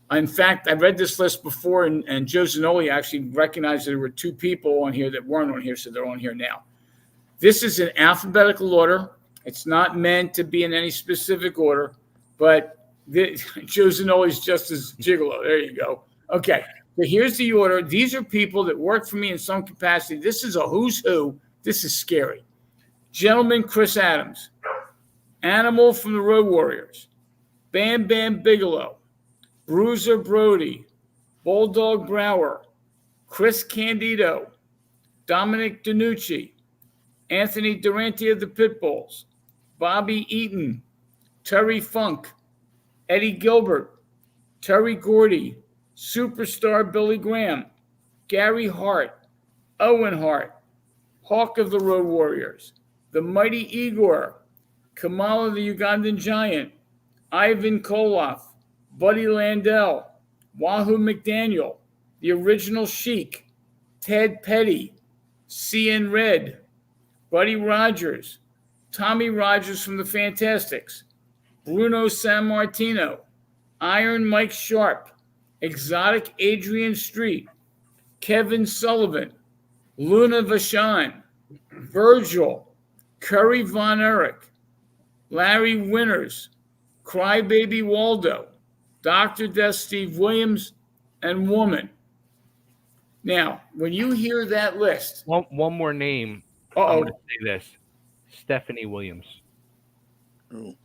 In fact, I read this list before, and Joe Zanoli actually recognized that there were 2 people on here that weren't on here, so they're on here now. This is in alphabetical order. It's not meant to be in any specific order, but Joe Zanoli's just as gigolo. There you go. Okay, so here's the order. These are people that worked for me in some capacity. This is a who's who. This is scary. Gentleman Chris Adams, Animal from the Road Warriors, Bam Bam Bigelow, Bruiser Brody, Bulldog Brower, Chris Candido, Dominic DiNucci, Anthony Durante of the Pitbulls, Bobby Eaton, Terry Funk, Eddie Gilbert, Terry Gordy, superstar Billy Graham, Gary Hart, Owen Hart, Hawk of the Road Warriors, the Mighty Igor, Kamala the Ugandan Giant, Ivan Koloff, Buddy Landell, Wahoo McDaniel, the Original Sheik, Ted Petty, C.N. Red, Buddy Rogers, Tommy Rogers from the Fantastics, Bruno Sammartino, Iron Mike Sharp, Exotic Adrian Street, Kevin Sullivan, Luna Vachon, Virgil, Curry Von Erich, Larry Winters, Crybaby Waldo, Dr. Death Steve Williams, and Woman. Now, when you hear that list...
One more name.
Uh-oh.
I'm going to say this. Stephanie Williams.
Oh.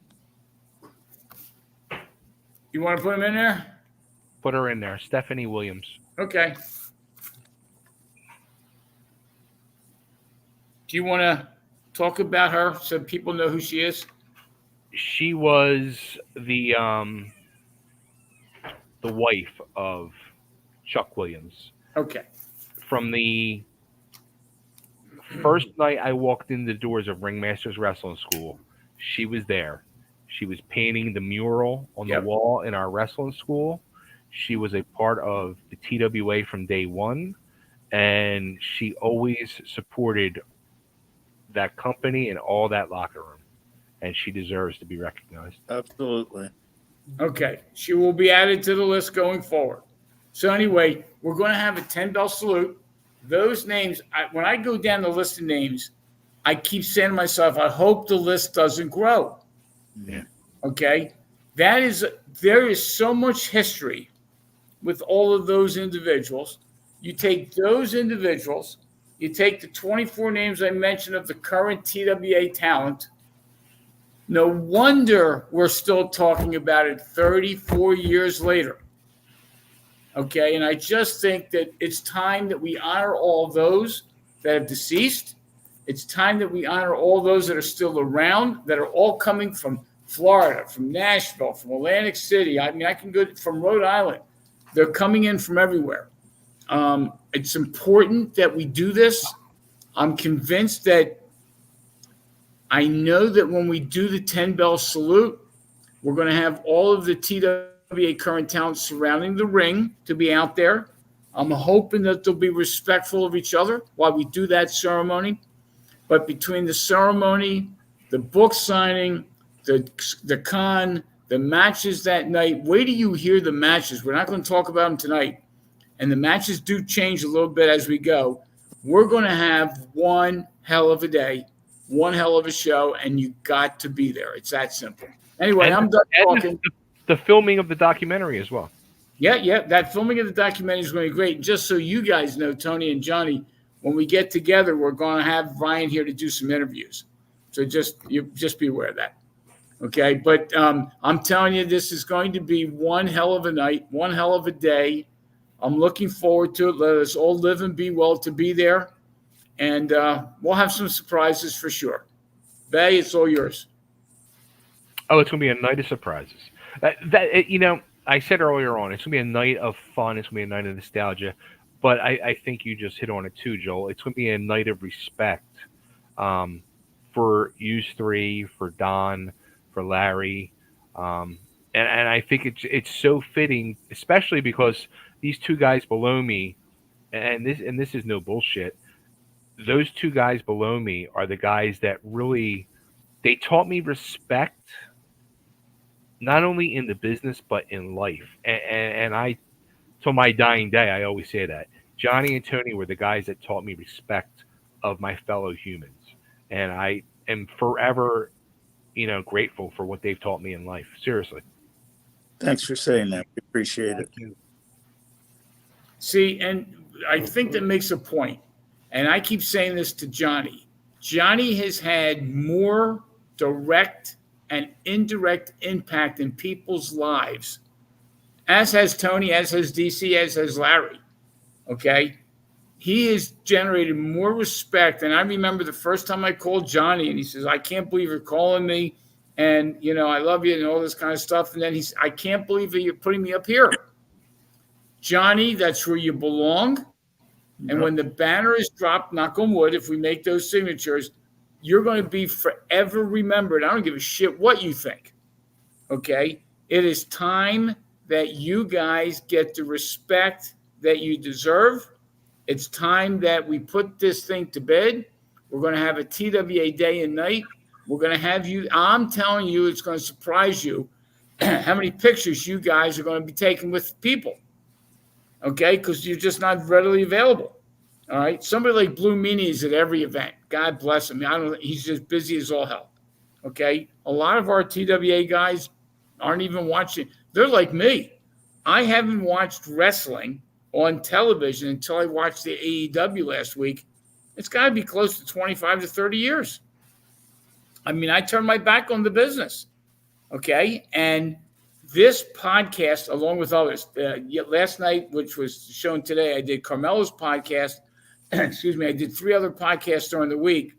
You want to put him in there?
Put her in there. Stephanie Williams.
Okay. Do you want to talk about her so people know who she is?
She was the wife of Chuck Williams.
Okay.
From the first night I walked in the doors of Ringmasters Wrestling School, she was there. She was painting the mural on the wall in our wrestling school. She was a part of the TWA from day one, and she always supported that company and all that locker room, and she deserves to be recognized.
Absolutely.
Okay. She will be added to the list going forward. So anyway, we're going to have a 10-bell salute. Those names, when I go down the list of names, I keep saying to myself, I hope the list doesn't grow.
Yeah.
Okay? There is so much history with all of those individuals. You take those individuals, you take the 24 names I mentioned of the current TWA talent. No wonder we're still talking about it 34 years later. Okay, and I just think that it's time that we honor all those that have deceased. It's time that we honor all those that are still around, that are all coming from Florida, from Nashville, from Atlantic City. I mean, I can go from Rhode Island. They're coming in from everywhere. It's important that we do this. I'm convinced that I know that when we do the 10-bell salute, we're going to have all of the TWA current talent surrounding the ring to be out there. I'm hoping that they'll be respectful of each other while we do that ceremony. But between the ceremony, the book signing, the con, the matches that night, wait till you hear the matches. We're not going to talk about them tonight. And the matches do change a little bit as we go. We're going to have one hell of a day, one hell of a show, and you got to be there. It's that simple. Anyway, I'm done talking.
The filming of the documentary as well.
Yeah. That filming of the documentary is going to be great. Just so you guys know, Tony and Johnny, when we get together, we're going to have Ryan here to do some interviews. So just be aware of that. Okay. But I'm telling you, this is going to be one hell of a night, one hell of a day. I'm looking forward to it. Let us all live and be well to be there. And we'll have some surprises for sure. Bay, it's all yours.
Oh, it's going to be a night of surprises. I said earlier on, it's going to be a night of fun. It's going to be a night of nostalgia. But I think you just hit on it too, Joel. It's going to be a night of respect for you three, for Don, for Larry. And I think it's so fitting, especially because these two guys below me, and this is no bullshit, those two guys below me are the guys that really, they taught me respect, not only in the business, but in life. And I, till my dying day, I always say that. Johnny and Tony were the guys that taught me respect of my fellow humans. And I am forever, grateful for what they've taught me in life. Seriously.
Thanks for saying that. We appreciate it.
See, and I think that makes a point. And I keep saying this to Johnny. Johnny has had more direct and indirect impact in people's lives, as has Tony, as has DC, as has Larry. Okay? He has generated more respect. And I remember the first time I called Johnny, and he says, I can't believe you're calling me. and I love you and all this kind of stuff. And then I can't believe that you're putting me up here. Johnny, that's where you belong. And when the banner is dropped, knock on wood, if we make those signatures, you're going to be forever remembered. I don't give a shit what you think. Okay? It is time that you guys get the respect that you deserve. It's time that we put this thing to bed. We're going to have a TWA day and night. We're going to have you. I'm telling you, it's going to surprise you how many pictures you guys are going to be taking with people. Okay? Because you're just not readily available. All right? Somebody like Blue Meanie is at every event. God bless him. He's just busy as all hell. Okay? A lot of our TWA guys aren't even watching. They're like me. I haven't watched wrestling on television until I watched the AEW last week. It's got to be close to 25 to 30 years. I mean, I turned my back on the business. Okay? And this podcast, along with others, last night, which was shown today, I did Carmelo's podcast. Excuse me. I did 3 other podcasts during the week.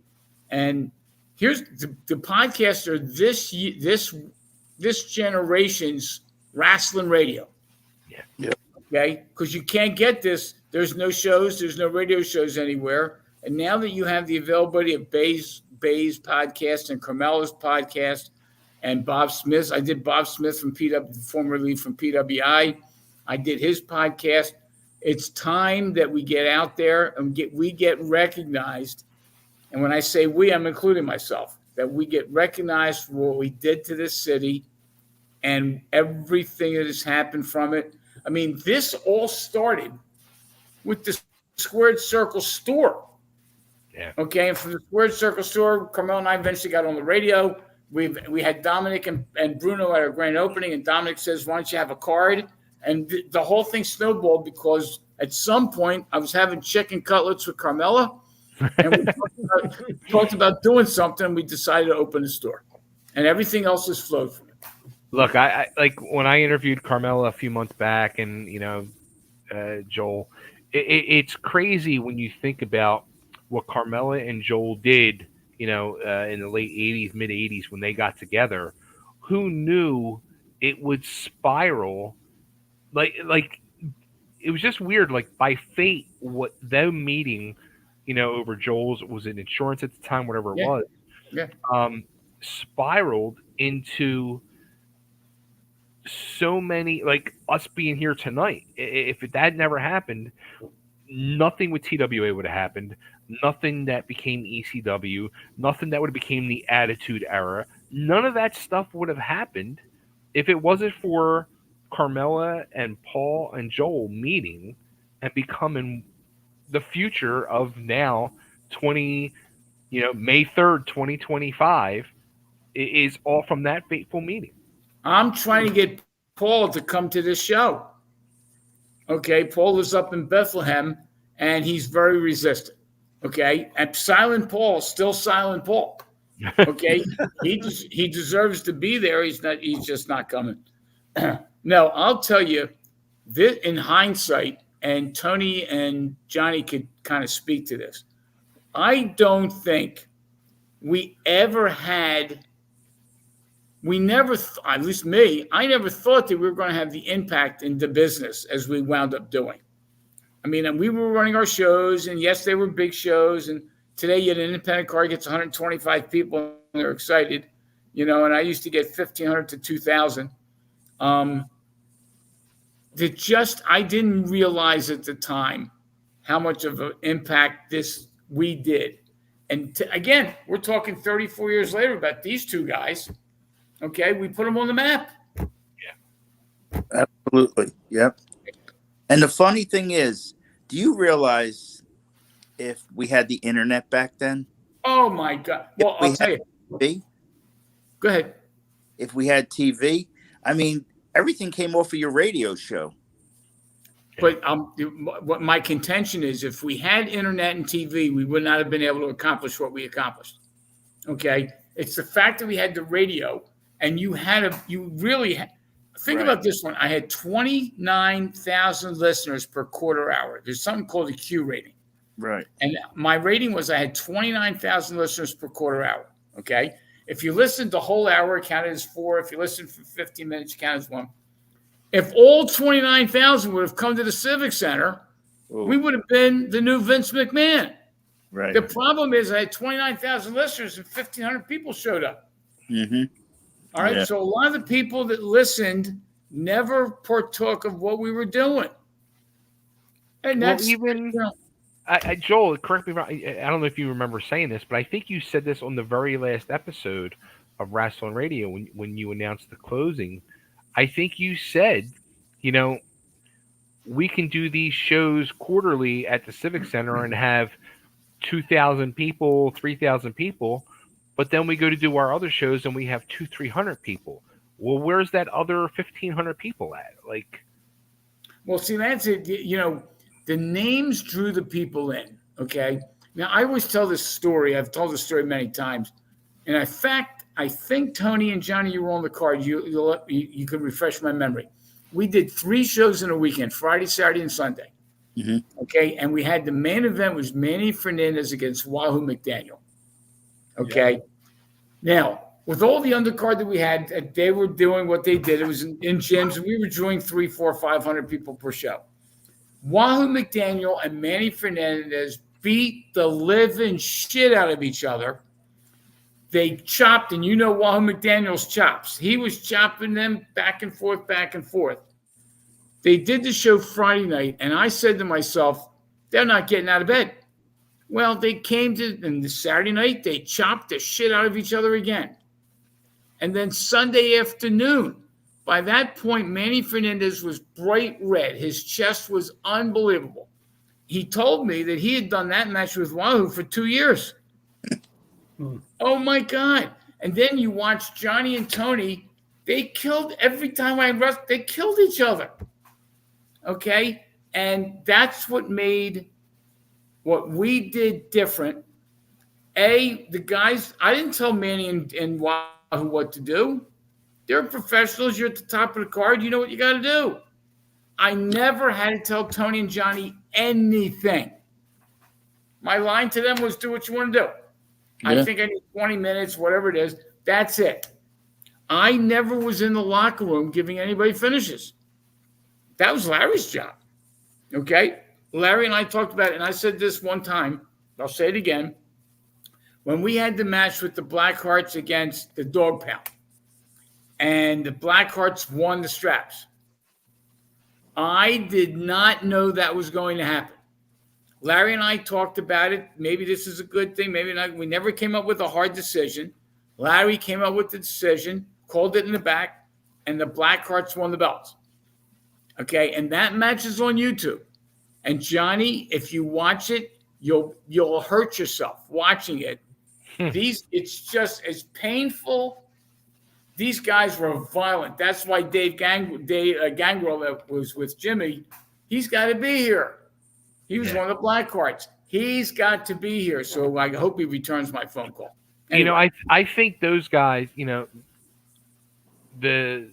And here's the podcasts are this generation's wrestling radio.
Yeah.
Okay? Because you can't get this. There's no shows. There's no radio shows anywhere. And now that you have the availability of Bay's podcast and Carmelo's podcast and Bob Smith, I did Bob Smith from formerly from PWI. I did his podcast. It's time that we get out there and we get recognized. And when I say we, I'm including myself, that we get recognized for what we did to this city and everything that has happened from it. I mean, this all started with the Squared Circle store.
Yeah.
Okay, and from the Squared Circle store, Carmelo and I eventually got on the radio. We had Dominic and Bruno at our grand opening, and Dominic says, "Why don't you have a card?" And the whole thing snowballed because at some point I was having chicken cutlets with Carmela, and we talked about doing something. We decided to open a store, and everything else has flowed from it.
Look, I like when I interviewed Carmela a few months back, and Joel, it's crazy when you think about what Carmela and Joel did, in the late 80s, mid 80s when they got together. Who knew it would spiral? Like it was just weird. Like by fate, what them meeting, over Joel's, was it insurance at the time, whatever it was, spiraled into so many, like us being here tonight. If that never happened, nothing with TWA would have happened. Nothing that became ECW. Nothing that would have became the Attitude Era. None of that stuff would have happened if it wasn't for Carmela and Paul and Joel meeting and becoming the future of now May 3rd, 2025 is all from that fateful meeting.
I'm trying to get Paul to come to this show. Okay, Paul is up in Bethlehem, and he's very resistant. Okay, and Silent Paul, still Silent Paul. Okay, he deserves to be there. He's just not coming. No, I'll tell you, this, in hindsight, and Tony and Johnny could kind of speak to this. I don't think we ever had. We never, at least me, I never thought that we were going to have the impact in the business as we wound up doing. I mean, and we were running our shows, and yes, they were big shows. And today, you get an independent card, gets 125 people, and they're excited, and I used to get 1,500 to 2,000. I didn't realize at the time how much of an impact we did. And again, we're talking 34 years later about these two guys. Okay, we put them on the map.
Yeah, absolutely. Yep. And the funny thing is, do you realize if we had the internet back then?
Oh my God! Well, I'll tell you.
TV,
go ahead.
If we had TV, I mean, everything came off of your radio show.
But what my contention is, if we had internet and TV, we would not have been able to accomplish what we accomplished. Okay, it's the fact that we had the radio. And think about this one. I had 29,000 listeners per quarter hour. There's something called a Q rating.
Right.
And my rating was I had 29,000 listeners per quarter hour. Okay. If you listen the whole hour, count it as 4. If you listen for 15 minutes, count it as 1. If all 29,000 would have come to the Civic Center, we would have been the new Vince McMahon.
Right.
The problem is I had 29,000 listeners and 1,500 people showed up.
Mm-hmm.
All right. Yeah. So a lot of the people that listened never partook of what we were doing. And that's
Joel, correct me if I don't know if you remember saying this, but I think you said this on the very last episode of Wrestling Radio when you announced the closing. I think you said, we can do these shows quarterly at the Civic Center and have 2,000 people, 3,000 people, but then we go to do our other shows and we have 200-300 people. Well, where's that other 1,500 people at?
Well, see, that's it. The names drew the people in. Okay. Now, I always tell this story. I've told this story many times, and in fact, I think Tony and Johnny, you were on the card. You could refresh my memory. We did 3 shows in a weekend: Friday, Saturday, and Sunday. Mm-hmm. Okay, and we had the main event was Manny Fernandez against Wahoo McDaniel. Okay, yeah. Now with all the undercard that we had, they were doing what they did. It was in gyms, and we were doing 300, 400, 500 people per show. Wahoo McDaniel and Manny Fernandez beat the living shit out of each other. They chopped, and Wahoo McDaniel's chops. He was chopping them back and forth, back and forth. They did the show Friday night, and I said to myself, they're not getting out of bed. Well, they came to, and the Saturday night, they chopped the shit out of each other again. And then Sunday afternoon, by that point, Manny Fernandez was bright red. His chest was unbelievable. He told me that he had done that match with Wahoo for 2 years. Oh, my God. And then you watch Johnny and Tony. They killed every time I wrestled. They killed each other. Okay? And that's what made what we did different. The guys, I didn't tell Manny and Wahoo what to do. They're professionals. You're at the top of the card. You know what you got to do. I never had to tell Tony and Johnny anything. My line to them was do what you want to do. Yeah. I think I need 20 minutes, whatever it is. That's it. I never was in the locker room giving anybody finishes. That was Larry's job. Okay? Larry and I talked about it, and I said this one time. I'll say it again. When we had the match with the Blackhearts against the Dog Pound, and the Blackhearts won the straps, I did not know that was going to happen. Larry and I talked about it. Maybe this is a good thing, maybe not. We never came up with a hard decision. Larry came up with the decision, called it in the back, and the Blackhearts won the belts. Okay, and that match is on YouTube. And Johnny, if you watch it, you'll hurt yourself watching it. It's just as painful. These guys were violent. That's why Dave Gangrel that was with Jimmy, he's got to be here. He was one of the Blackhearts. He's got to be here. So I hope he returns my phone call. Anyway.
I think those guys, the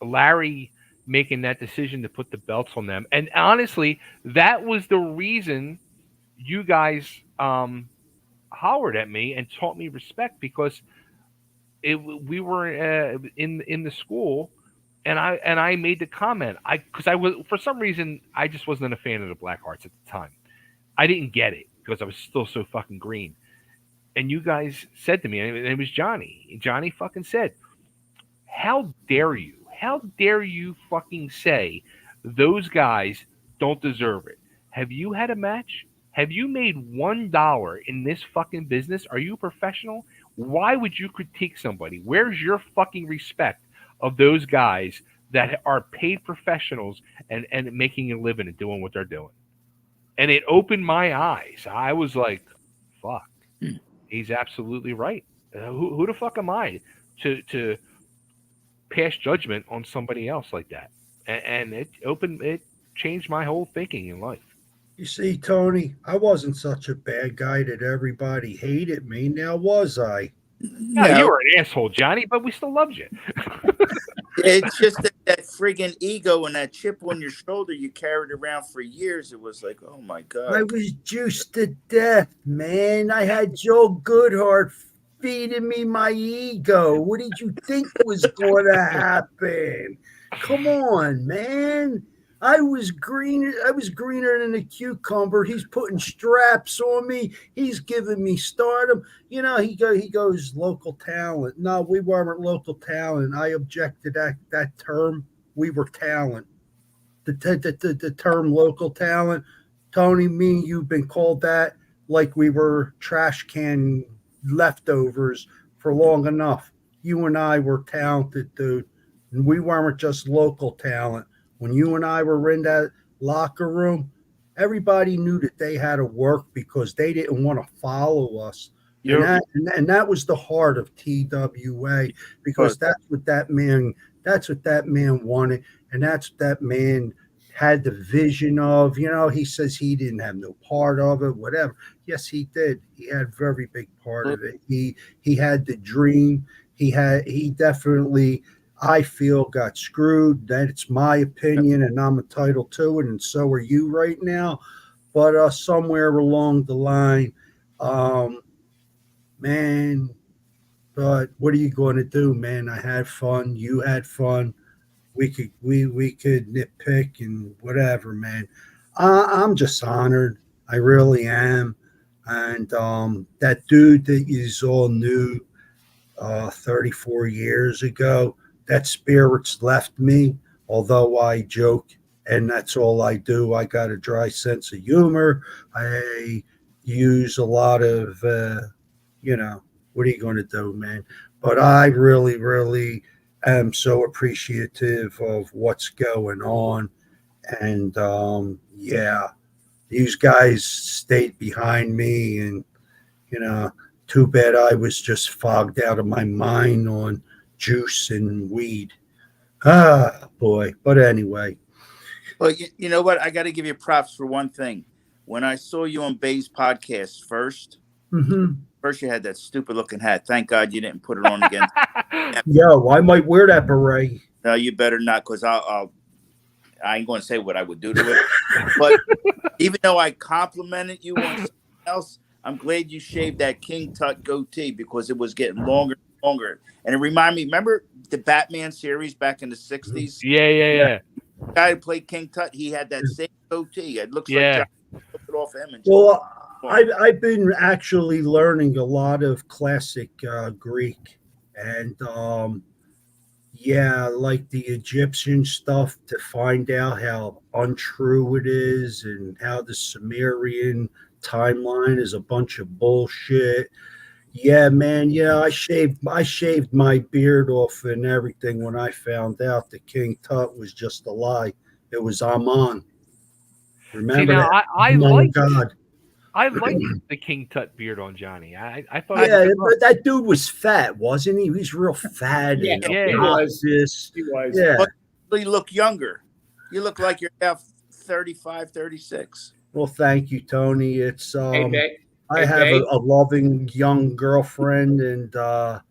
Larry making that decision to put the belts on them. And honestly, that was the reason you guys hollered at me and taught me respect, because we were in the school, and I made the comment because I was, for some reason, I just wasn't a fan of the Blackhearts at the time. I didn't get it because I was still so fucking green. And you guys said to me, and it was Johnny. Johnny fucking said, "How dare you? How dare you fucking say those guys don't deserve it? Have you had a match? Have you made $1 in this fucking business? Are you a professional? Why would you critique somebody? Where's your fucking respect of those guys that are paid professionals and making a living and doing what they're doing?" And it opened my eyes. I was like, fuck, he's absolutely right. Who the fuck am I to pass judgment on somebody else like that? And it changed my whole thinking in life.
You see, Tony, I wasn't such a bad guy that everybody hated me. Now, was I?
No, you were an asshole, Johnny, but we still loved you.
It's just that friggin' ego and that chip on your shoulder you carried around for years. It was like, oh my God.
I was juiced to death, man. I had Joel Goodhart feeding me my ego. What did you think was going to happen? Come on, man. I was greener than a cucumber. He's putting straps on me. He's giving me stardom. You know, he goes local talent. No, we weren't local talent. I object to that term. We were talent. The term local talent. Tony, me and you've been called that like we were trash can leftovers for long enough. You and I were talented, dude. And we weren't just local talent. When you and I were in that locker room, everybody knew that they had to work because they didn't want to follow us. And that was the heart of TWA, because that's what that man wanted, and that's what that man had the vision of. You know, he says he didn't have no part of it, whatever. Yes, he did. He had a very big part of it. He had the dream. He definitely, I feel, got screwed. That's my opinion, and I'm entitled to it, and so are you right now. But somewhere along the line, man, but what are you going to do, man? I had fun. You had fun. We could nitpick and whatever, man. I'm just honored. I really am. And that dude that you all knew 34 years ago, that spirit's left me, although I joke, and that's all I do. I got a dry sense of humor. I use a lot of, what are you going to do, man? But I really, really am so appreciative of what's going on. And, these guys stayed behind me, and, too bad I was just fogged out of my mind on juice and weed. Ah, boy. But anyway.
Well, you know what? I got to give you props for one thing. When I saw you on Bay's podcast first you had that stupid looking hat. Thank God you didn't put it on again.
Yo, I might wear that beret.
No, you better not, because I ain't going to say what I would do to it. But even though I complimented you on something else, I'm glad you shaved that King Tut goatee, because it was getting longer and longer. And it reminded me, remember the Batman series back in the 60s?
Yeah.
The guy who played King Tut, he had that same goatee. It looks like John took it off him. And
well, I've been actually learning a lot of classic Greek, and like the Egyptian stuff, to find out how untrue it is, and how the Sumerian timeline is a bunch of bullshit. Yeah, man. Yeah, I shaved my beard off and everything when I found out that King Tut was just a lie. It was Amun. Remember that?
I liked the King Tut beard on Johnny. I thought.
Yeah, but that dude was fat, wasn't he? He was real fat.
He
was.
He was.
Yeah.
But you look younger. You look like you're now 35, 36.
Well, thank you, Tony. It's
Hey,
I have a loving young girlfriend, and that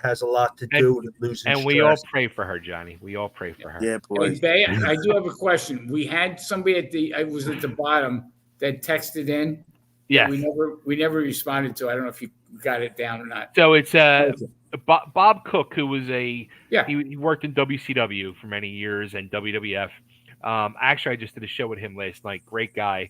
has a lot to do with losing.
And we all pray for her, Johnny. We all pray for her.
Yeah, boy.
Hey, Bay, I do have a question. We had somebody I was at the bottom that texted in.
Yeah.
We never responded to. I don't know if you got it down or not.
So it's Bob Cook, who was he worked in WCW for many years and WWF. Actually, I just did a show with him last night. Great guy.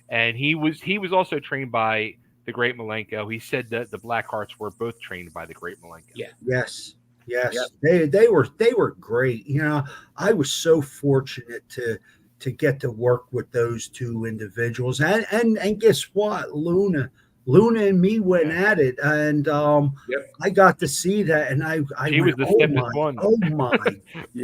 And he was also trained by the great Malenko. He said that the Blackhearts were both trained by the great Malenko.
Yeah.
Yes. Yep. They were great. I was so fortunate to get to work with those two individuals. And guess what? Luna and me went at it, and I got to see that, and I
was the stiffest one.
Oh my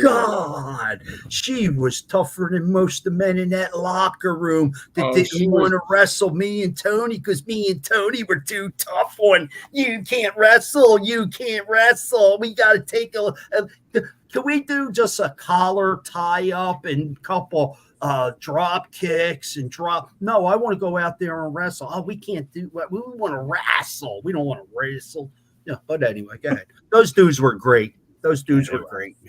God, she was tougher than most of the men in that locker room that didn't want to wrestle me and Tony, because me and Tony were too tough on. You can't wrestle. We got to take can we do just a collar tie up and couple drop kicks and no, I want to go out there and wrestle. We can't do what we want to wrestle. We don't want to wrestle. But anyway, go ahead. Those dudes were great. Man.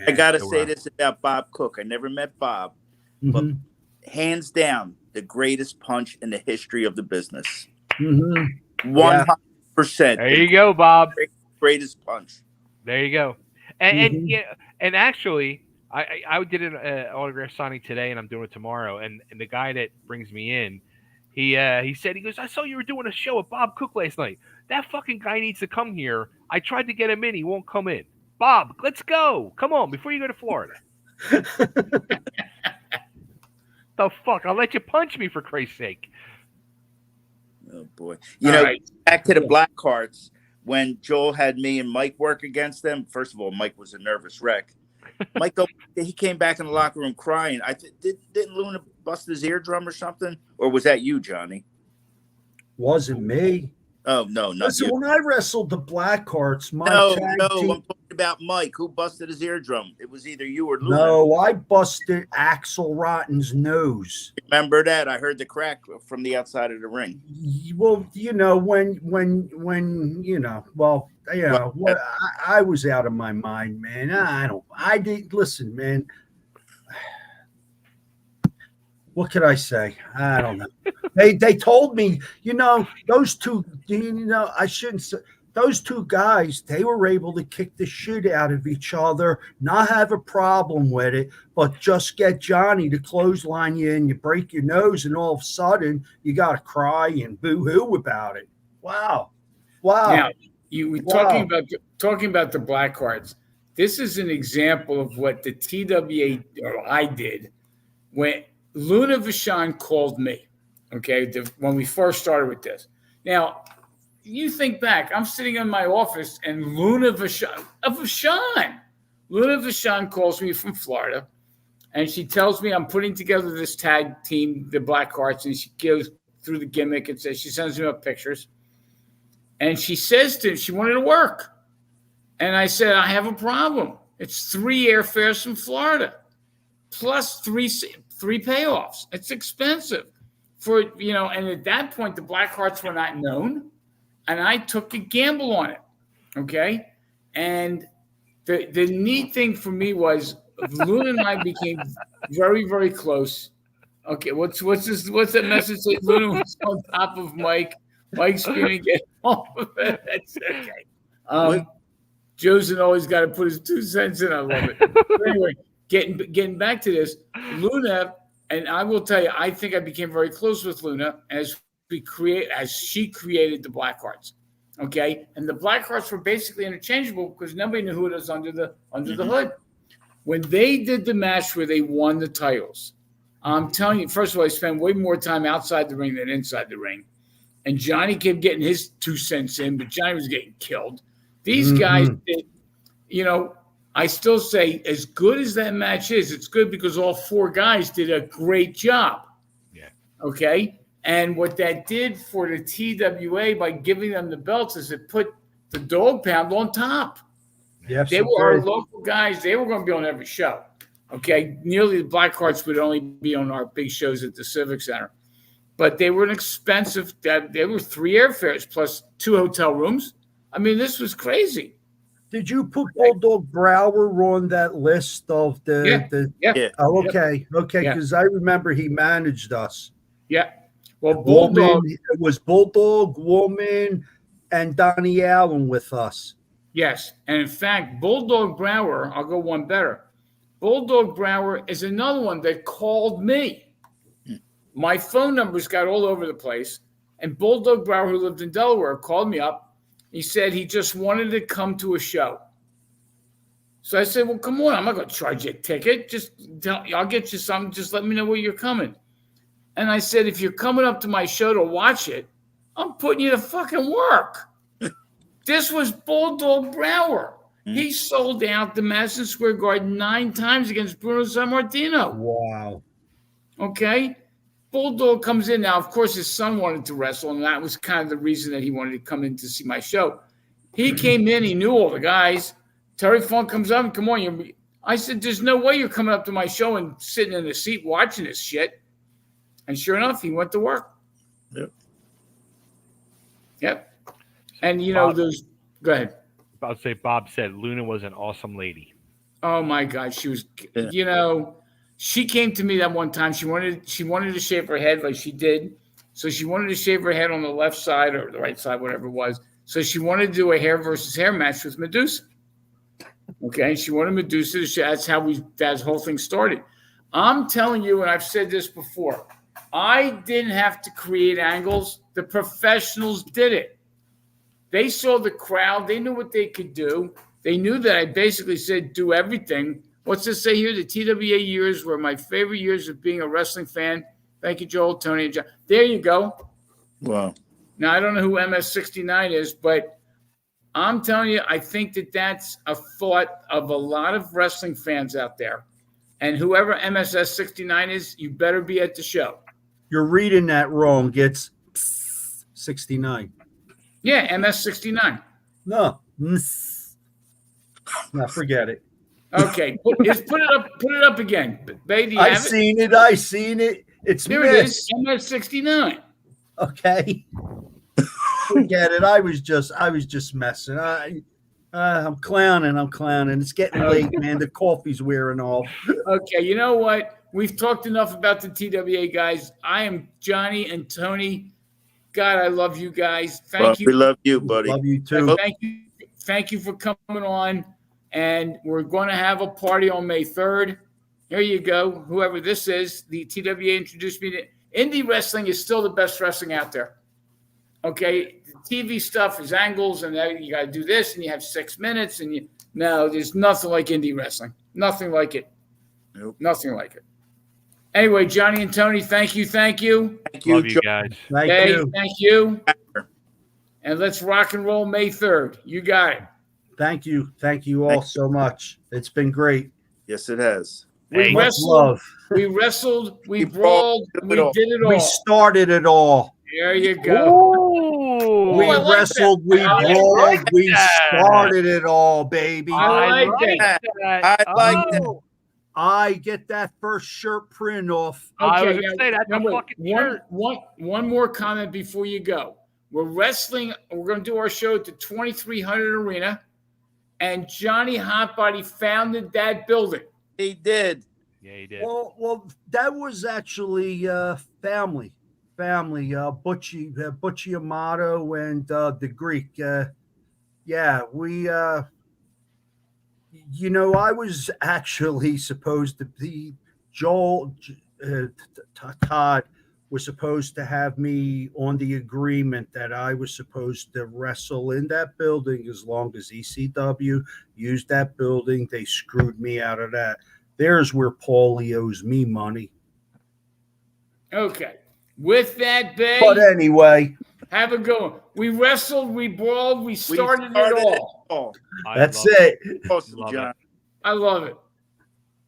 I gotta say this about Bob Cook. I never met Bob, but hands down the greatest punch in the history of the business. 100%.
There you go, Bob.
Greatest punch.
There you go. And yeah, and actually, I did an autograph signing today, and I'm doing it tomorrow. And the guy that brings me in, he said, he goes, I saw you were doing a show with Bob Cook last night. That fucking guy needs to come here. I tried to get him in. He won't come in. Bob, let's go. Come on, before you go to Florida. The fuck? I'll let you punch me for Christ's sake.
Oh boy! You know, back to the Black Hearts when Joel had me and Mike work against them. First of all, Mike was a nervous wreck. Mike, he came back in the locker room crying. Didn't Luna bust his eardrum or something, or was that you, Johnny?
Wasn't me.
Oh no, not
Listen,
you.
when I wrestled the Black Hearts,
No, I'm talking about Mike. Who busted his eardrum? It was either you or Luna.
No, I busted Axel Rotten's nose.
Remember that? I heard the crack from the outside of the ring.
Well, you know, when you know, well, you know, I was out of my mind, man. I didn't listen, man. What could I say? I don't know. They told me, you know, those two, you know, I shouldn't say, those two guys, they were able to kick the shit out of each other, not have a problem with it, but just get Johnny to clothesline you and you break your nose, and all of a sudden you got to cry and boo-hoo about it. Wow.
Now, you were talking about the Black Hearts. This is an example of what the TWA or I did when Luna Vachon called me, okay, when we first started with this. Now, you think back, I'm sitting in my office and Luna Vachon calls me from Florida, and she tells me I'm putting together this tag team, the Black Hearts, and she goes through the gimmick and she sends me up pictures. And she says she wanted to work. And I said, I have a problem. It's 3 airfares from Florida, plus three payoffs. It's expensive and at that point, the Black Hearts were not known. And I took a gamble on it. Okay. And the neat thing for me was Luna and I became very, very close. Okay. What's that message? Luna was on top of Mike. Mike's screaming, get off of it. That's okay. Joe's always got to put his 2 cents in. I love it. But anyway, getting back to this, Luna, and I will tell you, I think I became very close with Luna as she created the Black Hearts. Okay. And the Black Hearts were basically interchangeable because nobody knew who it was under the hood. When they did the match where they won the titles, I'm telling you, first of all, I spent way more time outside the ring than inside the ring. And Johnny kept getting his 2 cents in, but Johnny was getting killed. These guys did, I still say, as good as that match is, it's good because all 4 guys did a great job.
Yeah.
Okay. And what that did for the TWA by giving them the belts is it put the dog pound on top.
Yes,
they were our local guys. They were going to be on every show. Okay. Nearly the Black Hearts would only be on our big shows at the Civic Center. But they were expensive. They were 3 airfares plus 2 hotel rooms. I mean, this was crazy.
Did you put Bulldog Brower on that list of the?
Yeah.
Oh, okay. Okay. Because I remember he managed us.
Yeah. Well, Bulldog.
It was Bulldog, Woman, and Donnie Allen with us.
Yes. And in fact, Bulldog Brower, I'll go one better. Bulldog Brower is another one that called me. My phone numbers got all over the place. And Bulldog Brower, who lived in Delaware, called me up. He said he just wanted to come to a show. So I said, well, come on. I'm not going to charge you a ticket. I'll get you something. Just let me know where you're coming. And I said, if you're coming up to my show to watch it, I'm putting you to fucking work. This was Bulldog Brower. He sold out the Madison Square Garden 9 times against Bruno Sammartino.
Wow.
Okay. Bulldog comes in. Now, of course, his son wanted to wrestle, and that was kind of the reason that he wanted to come in to see my show. He came in. He knew all the guys. Terry Funk comes up and, come on. I said, there's no way you're coming up to my show and sitting in the seat watching this shit. And sure enough, he went to work. Yep. And, go ahead.
I would say Bob said Luna was an awesome lady.
Oh, my God. She was, she came to me that one time. She wanted to shave her head like she did. So she wanted to shave her head on the left side or the right side, whatever it was. So she wanted to do a hair versus hair match with Medusa. Okay, she wanted Medusa. That's how that whole thing started. I'm telling you, and I've said this before, I didn't have to create angles. The professionals did it. They saw the crowd. They knew what they could do. They knew that I basically said, do everything. What's this say here? The TWA years were my favorite years of being a wrestling fan. Thank you, Joel, Tony, and John. There you go.
Wow.
Now, I don't know who MS69 is, but I'm telling you, I think that that's a thought of a lot of wrestling fans out there. And whoever MSS69 is, you better be at the show.
You're reading that wrong. It's 69.
Yeah, MS69.
No. No, forget it.
Okay, put it up again. Baby,
I seen it. It's
there.
missed.
It is MS69.
Okay. Forget it. I was just messing. I'm clowning. It's getting late, man. The coffee's wearing off.
Okay, you know what? We've talked enough about the TWA guys. I am Johnny and Tony. God, I love you guys. Thank you.
We love you, buddy.
Love you too.
Thank you for coming on. And we're going to have a party on May 3rd. There you go. Whoever this is, the TWA introduced me to indie wrestling is still the best wrestling out there. Okay, the TV stuff is angles, and you got to do this, and you have 6 minutes, and no, there's nothing like indie wrestling. Nothing like it.
Nope.
Nothing like it. Anyway, Johnny and Tony, thank you.
Thank you,
Love you guys.
Thank you. And let's rock and roll May 3rd. You got it.
Thank you all so much. It's been great.
Yes, it has.
We wrestled, we brawled, we did it all.
We started it all.
There you go.
We wrestled, we brawled, we started it all, baby.
I like
that. I like that.
I get that first shirt print off.
I was going to say, that's a fucking shirt.
One more comment before you go. We're wrestling. We're going to do our show at the 2300 Arena. And Johnny Hotbody founded that building.
He did.
Yeah, he did.
Well, that was actually family. Butchie Amato and the Greek. We I was actually supposed to be Joel Todd was supposed to have me on the agreement that I was supposed to wrestle in that building as long as ECW used that building. They screwed me out of that. There's where Paulie owes me money.
Okay. With that, babe.
But anyway.
Have a good one. We wrestled, we brawled, we started it all.
That's it.
Awesome, John.
I love it.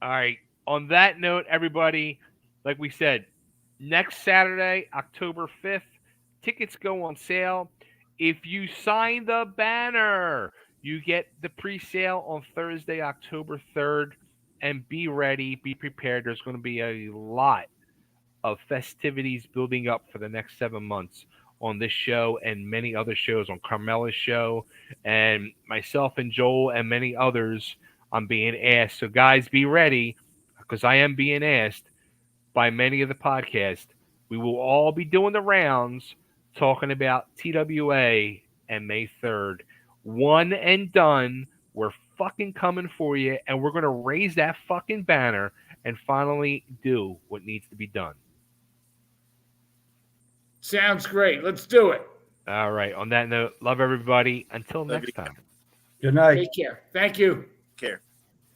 All right. On that note, everybody, like we said, next Saturday, October 5th, tickets go on sale. If you sign the banner, you get the pre-sale on Thursday, October 3rd. And be ready, be prepared. There's going to be a lot of festivities building up for the next 7 months on this show and many other shows, on Carmela's show, and myself and Joel and many others. I'm being asked. So guys, be ready, because I am being asked by many of the podcasts. We will all be doing the rounds talking about TWA and May 3rd. One and done. We're fucking coming for you, and we're going to raise that fucking banner and finally do what needs to be done.
Sounds great. Let's do it.
All right. On that note, love everybody. Until next time.
Good night.
Take care. Thank you.
Care.